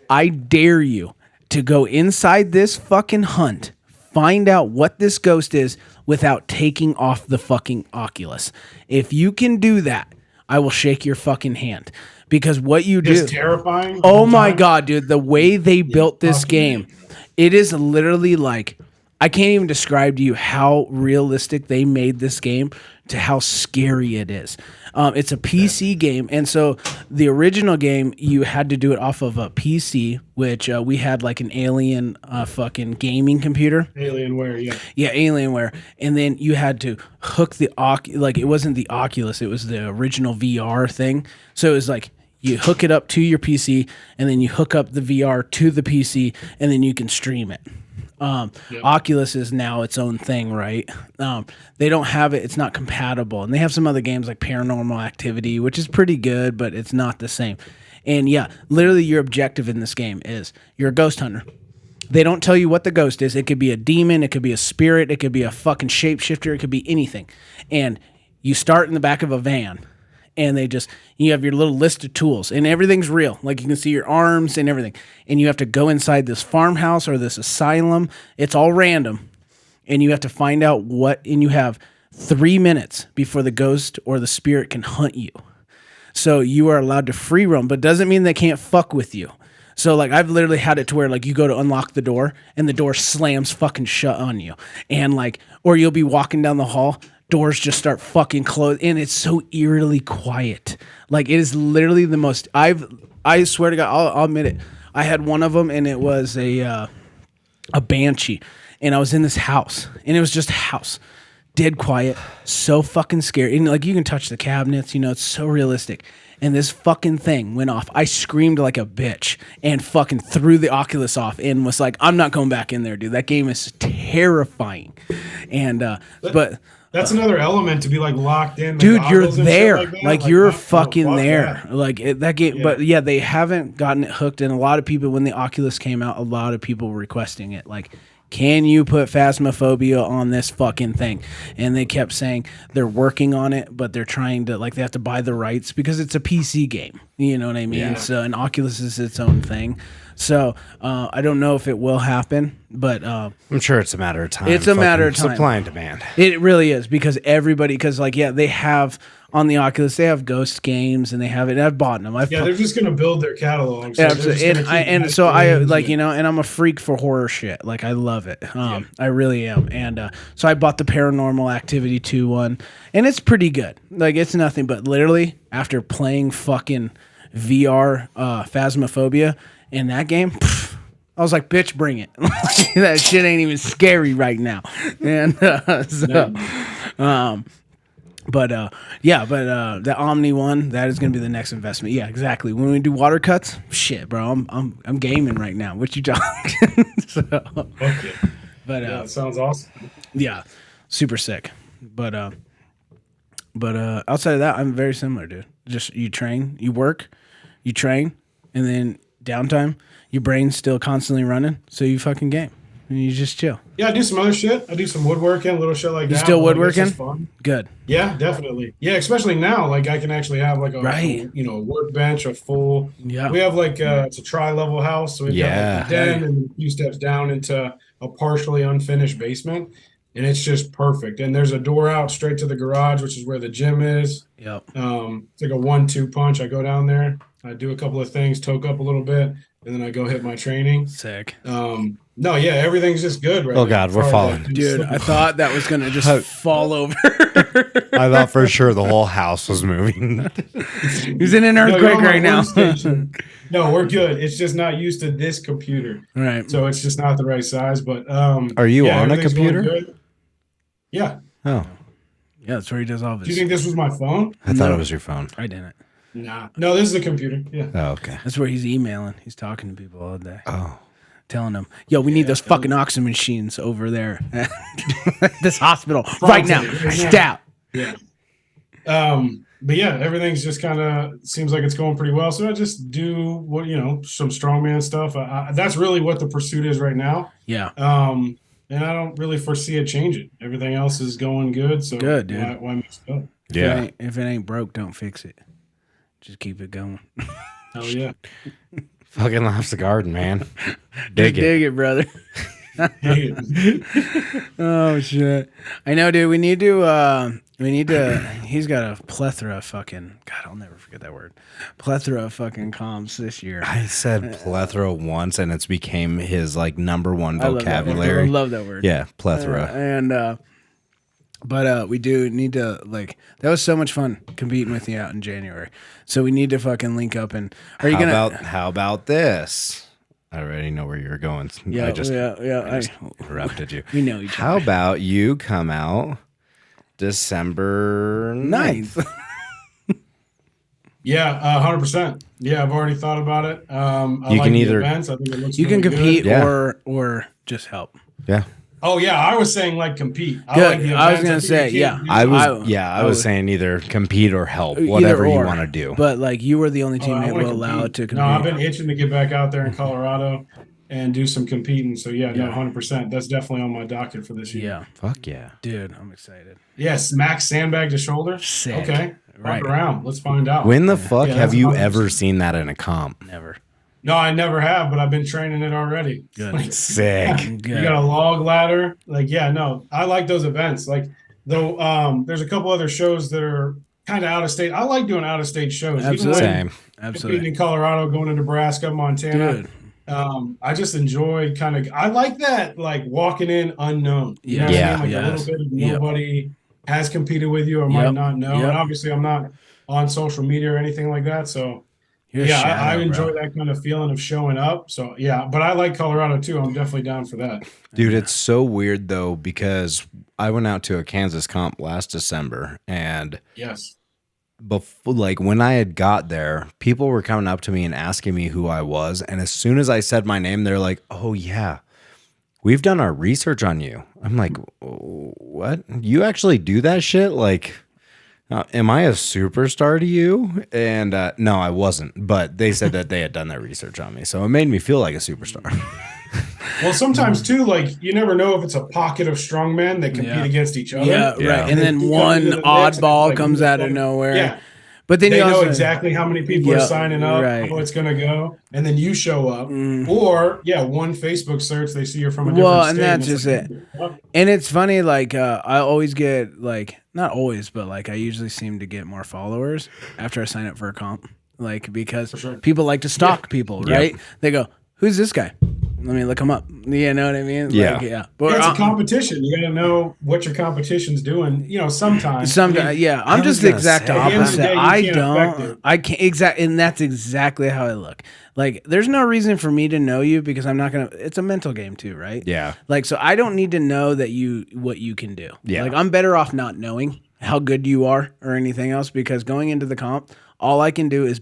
I dare you to go inside this fucking hunt, find out what this ghost is without taking off the fucking Oculus. If you can do that, I will shake your fucking hand." Because what you do, It's terrifying. the oh whole my time? god, dude, the way they built this fucking game, it is literally like I can't even describe to you how realistic they made this game to how scary it is. It's a PC game, and so the original game you had to do it off of a PC, which we had like an Alien fucking gaming computer. Alienware, yeah. Yeah, Alienware, and then you had to hook the like it wasn't the Oculus, it was the original VR thing. So it was like you hook it up to your PC, and then you hook up the VR to the PC, and then you can stream it. Oculus is now its own thing, right? They don't have it; it's not compatible, and they have some other games like Paranormal Activity, which is pretty good, but it's not the same. And yeah, literally, your objective in this game is you're a ghost hunter. They don't tell you what the ghost is. It could be a demon, it could be a spirit, it could be a fucking shapeshifter, it could be anything. And you start in the back of a van, and you have your little list of tools, and everything's real. Like you can see your arms and everything. And you have to go inside this farmhouse or this asylum. It's all random. And you have to find out and you have 3 minutes before the ghost or the spirit can hunt you. So you are allowed to free roam, but doesn't mean they can't fuck with you. So like I've literally had it to where like you go to unlock the door and the door slams fucking shut on you. And like, or you'll be walking down the hall, doors just start fucking closed, and it's so eerily quiet. Like it is literally the most. I swear to God, I'll admit it. I had one of them, and it was a banshee, and I was in this house, and it was just a house, dead quiet, so fucking scary. And like you can touch the cabinets, it's so realistic. And this fucking thing went off. I screamed like a bitch and fucking threw the Oculus off and was like, I'm not going back in there, dude. That game is terrifying. And but. That's another element to be like locked in. the Dude, you're goggles and shit there. Like, that. Like you're oh, fucking fuck there. that. Like that game. Yeah. But yeah, they haven't gotten it hooked. And a lot of people, when the Oculus came out, a lot of people were requesting it. Like, can you put Phasmophobia on this fucking thing? And they kept saying they're working on it, but they're trying to, like, they have to buy the rights because it's a PC game. You know what I mean? Yeah. So, and Oculus is its own thing. So I don't know if it will happen, but I'm sure it's a matter of time. It's a matter of Fucking time. Supply and demand. it really is, because like, yeah, they have on the Oculus, they have Ghost games, and they have it. I've bought them. Yeah, they're just gonna build their catalog. So Absolutely. And I'm a freak for horror shit. Like, I love it. I really am. And so I bought the Paranormal Activity 2 one, and it's pretty good. Like, it's nothing but literally after playing fucking VR Phasmophobia in that game, I was like, bitch, bring it. That shit ain't even scary right now. And the Omni one, that is going to be the next investment. Yeah, exactly. When we do water cuts, shit, bro, I'm gaming right now. What you talking? Okay. But Yeah, that sounds awesome. yeah, super sick. But outside of that, I'm very similar, dude. Just you train, you work, you train, and then downtime, your brain's still constantly running, so you fucking game and you just chill. Yeah, I do some other shit. I do some woodworking, little shit like that. You still Like, it's woodworking? just fun. Good. Yeah, definitely. Yeah, especially now. Like, I can actually have like a Right. a workbench, a full. Yeah. We have like it's a tri-level house, so we've got Yeah. like a den and a few steps down into a partially unfinished basement, and it's just perfect. And there's a door out straight to the garage, which is where the gym is. Yep. It's like a 1-2 punch. I go down there, I do a couple of things, toke up a little bit, and then I go hit my training. Sick. No, yeah, everything's just good right Oh, now. God, as we're far as, falling. like, Dude, I thought that was gonna just fall over. I thought for sure the whole house was moving. He's in an No, you're earthquake on my right now. workstation. No, we're good. It's just not used to this computer, Right. so it's just not the right size. But Are you yeah, on a everything's going computer? good. Yeah. Oh, Yeah, that's where he does all of Do you his. think this was my phone? I thought No. it was your phone. I didn't. Nah. No, this is a computer. Yeah. Oh, okay. That's where he's emailing. He's talking to people all day. Oh, Telling them, yo, we need those fucking oxygen machines over there at this hospital right now. Right now. Stat. Yeah. But yeah, everything's just kind of seems like it's going pretty well. So I just do some strongman stuff. That's really what the pursuit is right now. Yeah. And I don't really foresee it changing. Everything else is going good. So Good, dude. Why mix it up? yeah. If it ain't broke, don't fix it. Just keep it going. Hell yeah. Fucking loves the garden, man. Dig it. Dig it, brother. Oh shit. I know, dude. We need to he's got a plethora of fucking God, I'll never forget that word. Plethora of fucking comms this year. I said plethora once, and it's became his like number one I love that word. vocabulary. I love that word. Yeah, plethora. But we do need to that was so much fun competing with you out in January. So we need to fucking link up and are you How about this? I already know where you're going. Yeah, I just I interrupted you. we know each How other. about you come out December 9th? Yeah, 100%. Yeah, I've already thought about it. I You like can the either- events. I think it looks You can really good. compete Yeah. or just help. Yeah. Oh yeah, I was saying like compete. I Good. like the I was events. gonna think say, you yeah. can't do- I was saying either compete or help, whatever you want to do. But you were the only I teammate wanna will allow it compete. to No, I've compete. been itching to get back out there in Colorado and do some competing. So yeah, no, Yeah. 100%. That's definitely on my docket for this year. Yeah, Fuck yeah. dude, I'm excited. Yes, max sandbag to shoulder. Sick. Okay, Right. right around. Let's find out. When the fuck Yeah, have that's you 100%. ever seen that in a comp? Never. No, I never have, but I've been training it already. Good. Like, Sick. you Good. got a log ladder. I like those events. There's a couple other shows that are kind of out of state. I like doing out of state shows. Absolutely. Even when Same. competing Absolutely. in Colorado, going to Nebraska, Montana. Dude. I just enjoy I like that, walking in unknown. You know what Yeah. I mean? Yes. A little bit of Yep. nobody has competed with you or Yep. might not know. Yep. And obviously I'm not on social media or anything like that. So You're a yeah, shadow, I enjoy bro. that kind of feeling of showing up. So yeah, but I like Colorado too. I'm definitely down for that. Dude, it's so weird though, because I went out to a Kansas comp last December, and Yes. before, when I had got there, people were coming up to me and asking me who I was. And as soon as I said my name, they're like, "Oh yeah, we've done our research on you." I'm like, "What? You actually do that shit? Am I a superstar to you?" And no, I wasn't. But they said that they had done their research on me, so it made me feel like a superstar. Well, sometimes too, you never know if it's a pocket of strongmen that compete Yeah. against each other. Yeah, Yeah. right. And then They come one into the mix and it's oddball like, comes who's out of fucking- nowhere. Yeah. But then they you know also, exactly how many people are signing up, how it's going to go, and then you show up. Or, one Facebook search, they see you're from a different state. And that's just it. And it's funny, like, I always get, like, not always, but, like, I usually seem to get more followers after I sign up for a comp. Like, because people like to stalk people, right? They go, who's this guy? Let me look him up. You know what I mean? Yeah. Like, But it's a competition. You got to know what your competition's doing. Sometimes. I'm just the exact opposite. I can't and that's exactly how I look. Like, there's no reason for me to know you because I'm not going to, it's a mental game too, right? Yeah. Like, so I don't need to know what you can do. Yeah. Like, I'm better off not knowing how good you are or anything else because going into the comp, all I can do is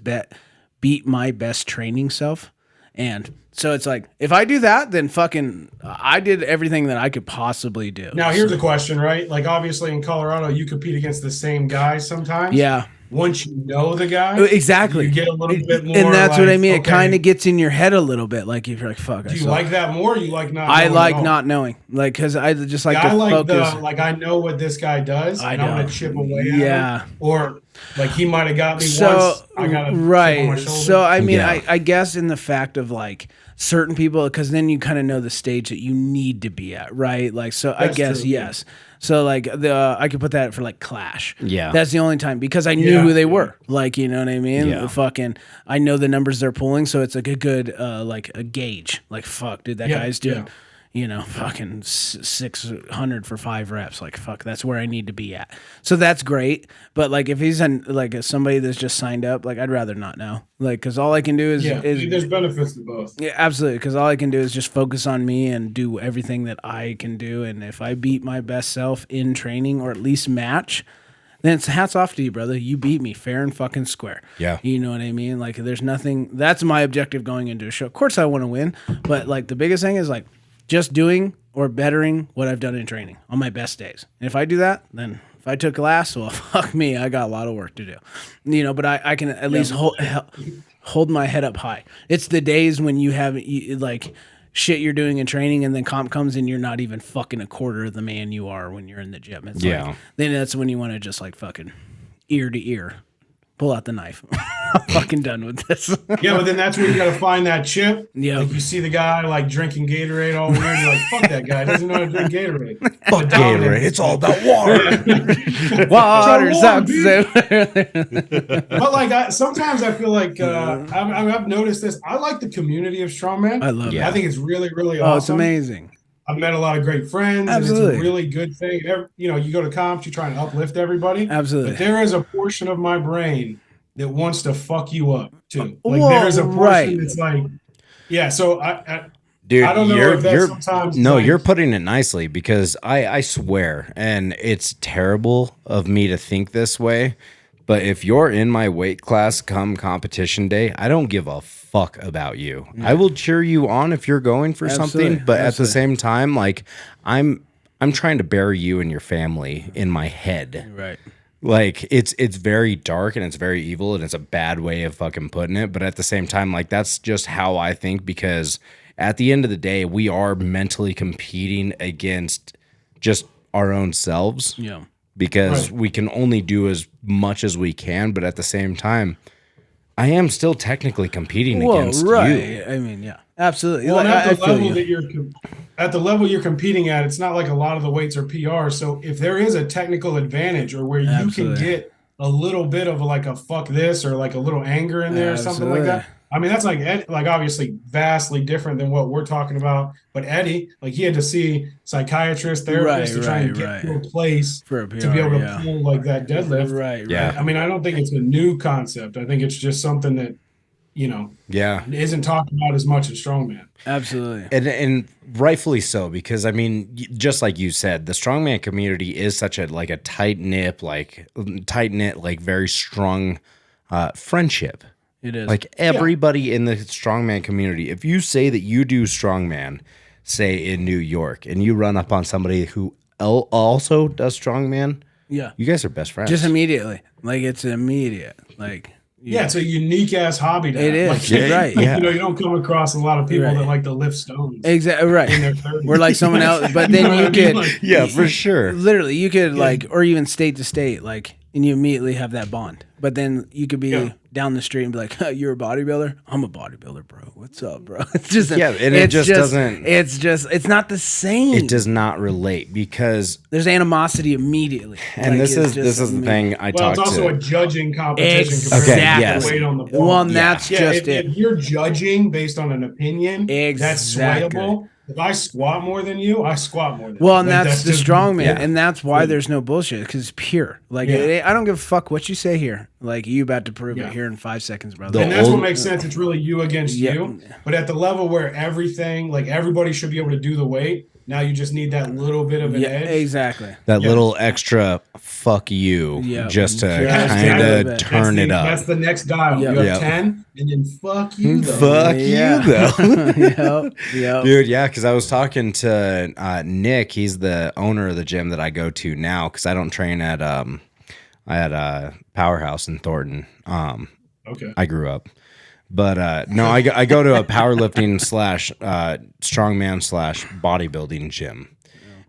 beat my best training self. And so it's like, if I do that, then fucking, I did everything that I could possibly do. Now, here's a question, right? Like, obviously in Colorado, you compete against the same guys sometimes. Yeah. Once you know the guy, exactly, you get a little bit more. And that's like, what I mean. It kind of gets in your head a little bit. Like, if you're like, fuck. Do you like that more? Or you like not? I like not knowing. Like, because I just like to focus. Like, I know what this guy does. I'm gonna chip away at him. Or like he might have got me once. I got chip on my shoulder. So I mean, I guess in the fact of like certain people, because then you kind of know the stage that you need to be at, right? Like, so that's I guess true, yes. So like I could put that for like Clash. Yeah. That's the only time because I knew who they were. Like, you know what I mean? Yeah. I know the numbers they're pulling, so it's like a good like a gauge. Like, fuck, dude, that guy's doing fucking 600 for 5 reps. Like, fuck, that's where I need to be at. So that's great. But like if he's like somebody that's just signed up, like I'd rather not know. Like, because all I can do is there's benefits to both. Yeah, absolutely. Because all I can do is just focus on me and do everything that I can do. And if I beat my best self in training or at least match, then it's hats off to you, brother. You beat me fair and fucking square. Yeah. You know what I mean? Like, there's nothing. That's my objective going into a show. Of course, I want to win. But like the biggest thing is like just doing or bettering what I've done in training on my best days. And if I do that, then if I took last, well, fuck me. I got a lot of work to do. But I can at least hold my head up high. It's the days when you have like shit you're doing in training and then comp comes and you're not even fucking a quarter of the man you are when you're in the gym. It's like, then that's when you want to just like fucking ear to ear. Pull out the knife. I'm fucking done with this. Yeah, but then that's where you got to find that chip. Yeah. Like you see the guy like drinking Gatorade all weird. You're like, fuck that guy. He doesn't know how to drink Gatorade. Fuck Gatorade. It's all about water. Water sucks. But like, sometimes I feel like I've noticed this. I like the community of strongman. I love it. I think it's really, really awesome. It's amazing. I've met a lot of great friends. Absolutely. And it's a really good thing. You go to comps, you try and uplift everybody. Absolutely. But there is a portion of my brain that wants to fuck you up too. Like there's a portion that's like, so dude, I don't know if that's sometimes. No, you're putting it nicely because I swear, and it's terrible of me to think this way, but if you're in my weight class come competition day, I don't give a fuck about you. Yeah. I will cheer you on if you're going for something, but at the same time, like I'm trying to bury you and your family in my head. Right. Like it's very dark and it's very evil and it's a bad way of fucking putting it, but at the same time, like that's just how I think because at the end of the day, we are mentally competing against just our own selves. Yeah. Because we can only do as much as we can, but at the same time, I am still technically competing against you. I mean, yeah, absolutely. Well, at the level you're competing at, it's not like a lot of the weights are PR. So if there is a technical advantage or where you can get a little bit of like a fuck this or like a little anger in there or something like that. I mean, that's like obviously vastly different than what we're talking about. But Eddie, like he had to see psychiatrist, therapist to try and get to a place to be able to pull like that deadlift. Right. Yeah. I mean, I don't think it's a new concept. I think it's just something that, isn't talked about as much as strongman. Absolutely. And rightfully so, because I mean, just like you said, the strongman community is such a tight-knit, very strong friendship. It is. Like everybody in the strongman community, if you say that you do strongman, say in New York, and you run up on somebody who also does strongman, you guys are best friends. Just immediately. Like it's immediate. Like it's a unique ass hobby to have. It is. Right. You don't come across a lot of people that like to lift stones. Exactly. Right. In their 30s. We're like someone else, but then you could for sure. Literally, you could or even state to state, like, and you immediately have that bond But then you could be down the street and be like, "You're a bodybuilder? I'm a bodybuilder, bro. What's up, bro?" It's just and it just doesn't. It's not the same. It does not relate because there's animosity immediately. And this is the thing I talked to. Well, it's also a judging competition. Exactly. Yes. Weight on the ball. Well, that's just it. If you're judging based on an opinion, that's swayable. If I squat more than you, I squat more than you. Well, and that's the strongman, Yeah. and that's why there's no bullshit, because it's pure. Like, I don't give a fuck what you say here. Like, you about to prove it here in 5 seconds, brother. And that's what makes sense. It's really you against you. But at the level where everything, like everybody should be able to do the weight, now you just need that little bit of an edge. Exactly. That little extra fuck you just to kind of turn it up. That's the next dial. You have 10, and then fuck you, though. Fuck you, though. Dude, yeah, because I was talking to Nick. He's the owner of the gym that I go to now because I don't train at Powerhouse in Thornton. Okay. I grew up. But no, I go to a powerlifting / strongman / bodybuilding gym.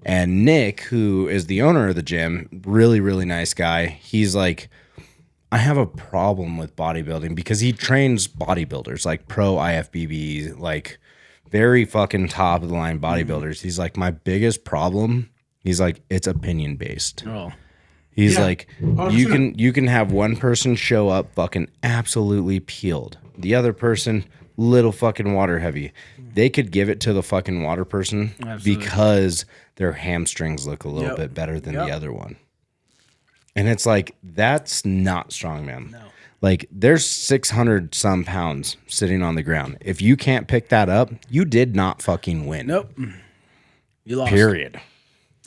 And Nick, who is the owner of the gym, really, really nice guy. He's like, I have a problem with bodybuilding because he trains bodybuilders, like pro IFBB, like very fucking top of the line bodybuilders. He's like, my biggest problem, he's like, it's opinion based. Oh. He's like, you can have one person show up fucking absolutely peeled. The other person, little fucking water heavy. They could give it to the fucking water person because their hamstrings look a little bit better than the other one. And it's like, that's not strongman. No. Like, there's 600 some pounds sitting on the ground. If you can't pick that up, you did not fucking win. Nope. You lost. Period.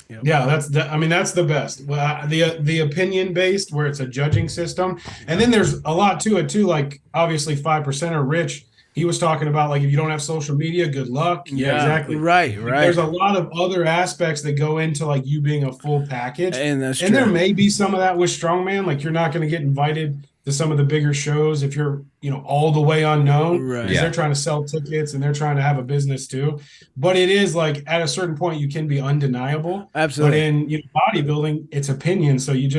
Yep. Yeah, that's the best. Well, the opinion based, where it's a judging system, and then there's a lot to it too. Like obviously 5% are Rich. He was talking about like if you don't have social media, good luck. Yeah, exactly. Right. There's a lot of other aspects that go into like you being a full package, and that's true. And there may be some of that with strongman. Like you're not going to get invited to some of the bigger shows if you're, all the way unknown. Right. They're trying to sell tickets and they're trying to have a business too. But it is like at a certain point you can be undeniable. Absolutely. But in bodybuilding, it's opinion. So you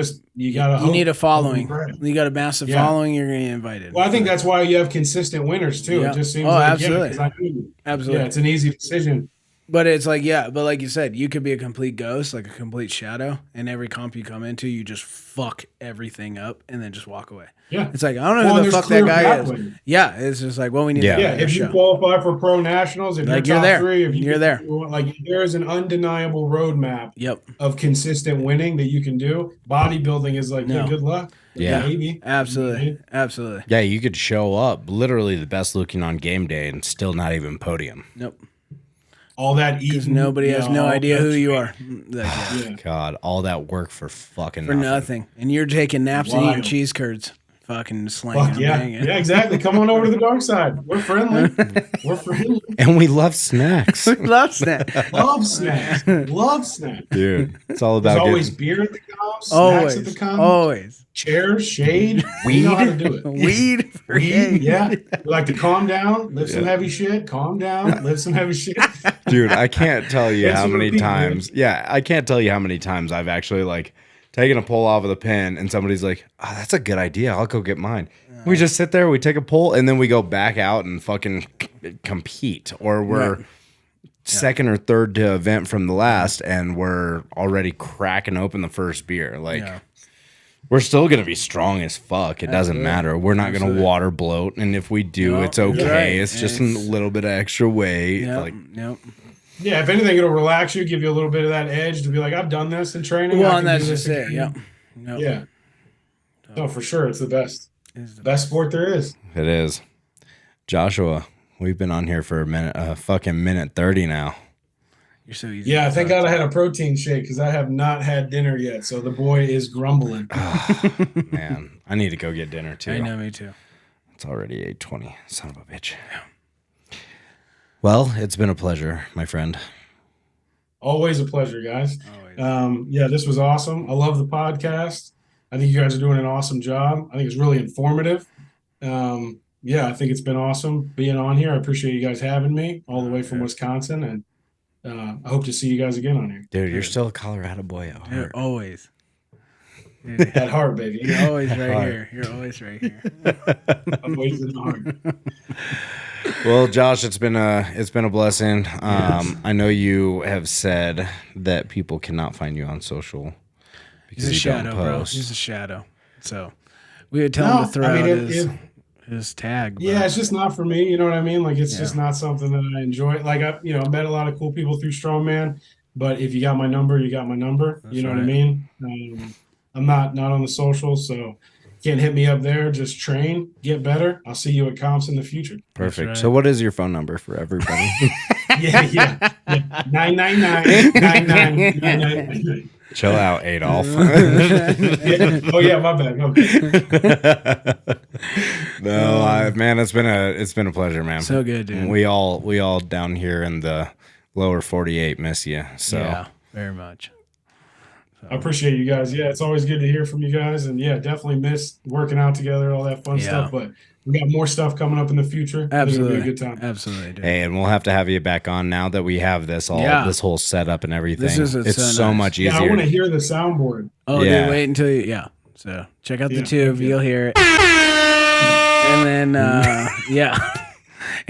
gotta need a following. You got a massive following, you're gonna get invited. Well, I think that's why you have consistent winners too. It just seems absolutely. Absolutely. Yeah, it's an easy decision. But it's like, but like you said, you could be a complete ghost, like a complete shadow, and every comp you come into, you just fuck everything up and then just walk away. Yeah. It's like, I don't know who the fuck that guy is. Yeah, it's just like, we need to if you qualify for pro nationals, if you're top 3, if you're there. Like there is an undeniable roadmap of consistent winning that you can do. Bodybuilding is like, good luck. Yeah. Maybe. Absolutely. Absolutely. Yeah, you could show up literally the best looking on game day and still not even podium. Nope. All that eating. Because nobody has no idea who you are. God, all that work for fucking nothing. And you're taking naps and eating cheese curds. Fucking slanging. Yeah, exactly. Come on over to the dark side. We're friendly. And we love snacks. Love snacks. Love snacks. Dude, it's all about There's always beer at the comp, snacks always, at the comp. Always. Chairs, shade. Weed. We know how to do it. Weed. Yeah. We like to calm down, lift some heavy shit, calm down, lift some heavy shit. Dude, I can't tell you how many times. Yeah, I can't tell you how many times I've actually like taken a pull off of the pin and somebody's like, oh, that's a good idea. I'll go get mine. We just sit there, we take a pull, and then we go back out and fucking compete. Or we're second or third to event from the last, and we're already cracking open the first beer. Like, we're still going to be strong as fuck. It doesn't matter. We're not going to water bloat. And if we do, it's okay. Right. It's just a little bit of extra weight. Yeah, if anything, it'll relax you, give you a little bit of that edge to be like, I've done this in training. Well, and that's just it. Yeah. No, for sure. It's the best. It's the best sport there is. It is. Joshua, we've been on here for a fucking minute 30 now. You're so easy. Yeah, thank God I had a protein shake because I have not had dinner yet. So the boy is grumbling. Man, I need to go get dinner too. I know, me too. It's already 8:20. Son of a bitch. Well, it's been a pleasure, my friend. Always a pleasure, guys. This was awesome. I love the podcast. I think you guys are doing an awesome job. I think it's really informative. I think it's been awesome being on here. I appreciate you guys having me all the way from Wisconsin, and I hope to see you guys again on here. Dude, you're still a Colorado boy at heart. Always. At heart, baby. You're always right here. You're always right here. I'm always in the heart. Well, Josh, it's been a blessing. I know you have said that people cannot find you on social because He's a you shadow, don't bro. post. He's a shadow. So we would tell him to throw out his tag. Bro. Yeah, it's just not for me. You know what I mean? Like, it's just not something that I enjoy. Like, I met a lot of cool people through strongman, but if you got my number, you got my number. That's you know right. what I mean? I'm not on the socials, so can't hit me up there. Just train, get better. I'll see you at comps in the future. Perfect. right. So, what is your phone number for everybody? Yeah. 999-9999. Chill out, Adolf. Yeah. Oh yeah, my bad. No, man, it's been a pleasure, man. So good, dude. We all down here in the lower 48 miss you. So Yeah, very much. I appreciate you guys. Yeah, it's always good to hear from you guys, and yeah, definitely miss working out together, all that fun stuff. But we got more stuff coming up in the future. Absolutely, it'll be a good time. Absolutely, dude. hey, and we'll have to have you back on now that we have this whole setup and everything. It's so nice. much easier. Yeah, I want to hear the soundboard. Oh, Yeah. dude, wait until you. Yeah. So check out the Yeah, tube. yeah. You'll hear it. And then,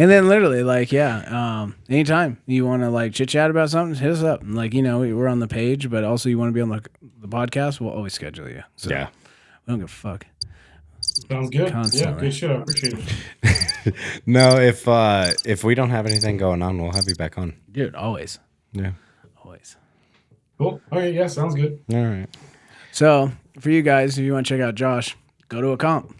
and then literally, like, anytime you want to like chit chat about something, hit us up. And, like, we're on the page, but also you want to be on the podcast, we'll always schedule you. So Yeah. we don't give a fuck. Sounds good. Constantly. Yeah, good shit. I appreciate it. No, if we don't have anything going on, we'll have you back on. Dude, always. Yeah. Always. Cool. All right. Yeah, sounds good. All right. So for you guys, if you want to check out Josh, go to a comp.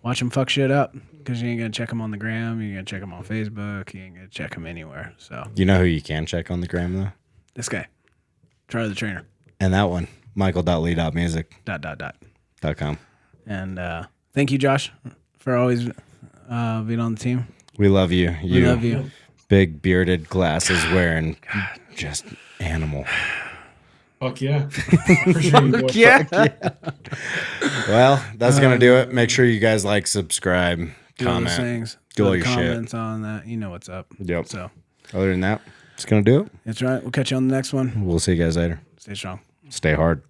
Watch him fuck shit up. Because you ain't going to check him on the gram. You ain't going to check him on Facebook. You ain't going to check him anywhere. So You know who you can check on the gram though? this guy. Trotter the trainer. And that one, michael.lee.music.com. And thank you, Josh, for always being on the team. We love you. We love you. Big bearded glasses wearing just animal. Fuck yeah. I appreciate you, boy. Well, that's going to do it. Make sure you guys like, subscribe, Do all those comment. things. Do all Put your shit. comments on that. You know what's up. Yep. So Other than that, it's going to do it. that's right. We'll catch you on the next one. We'll see you guys later. Stay strong. Stay hard.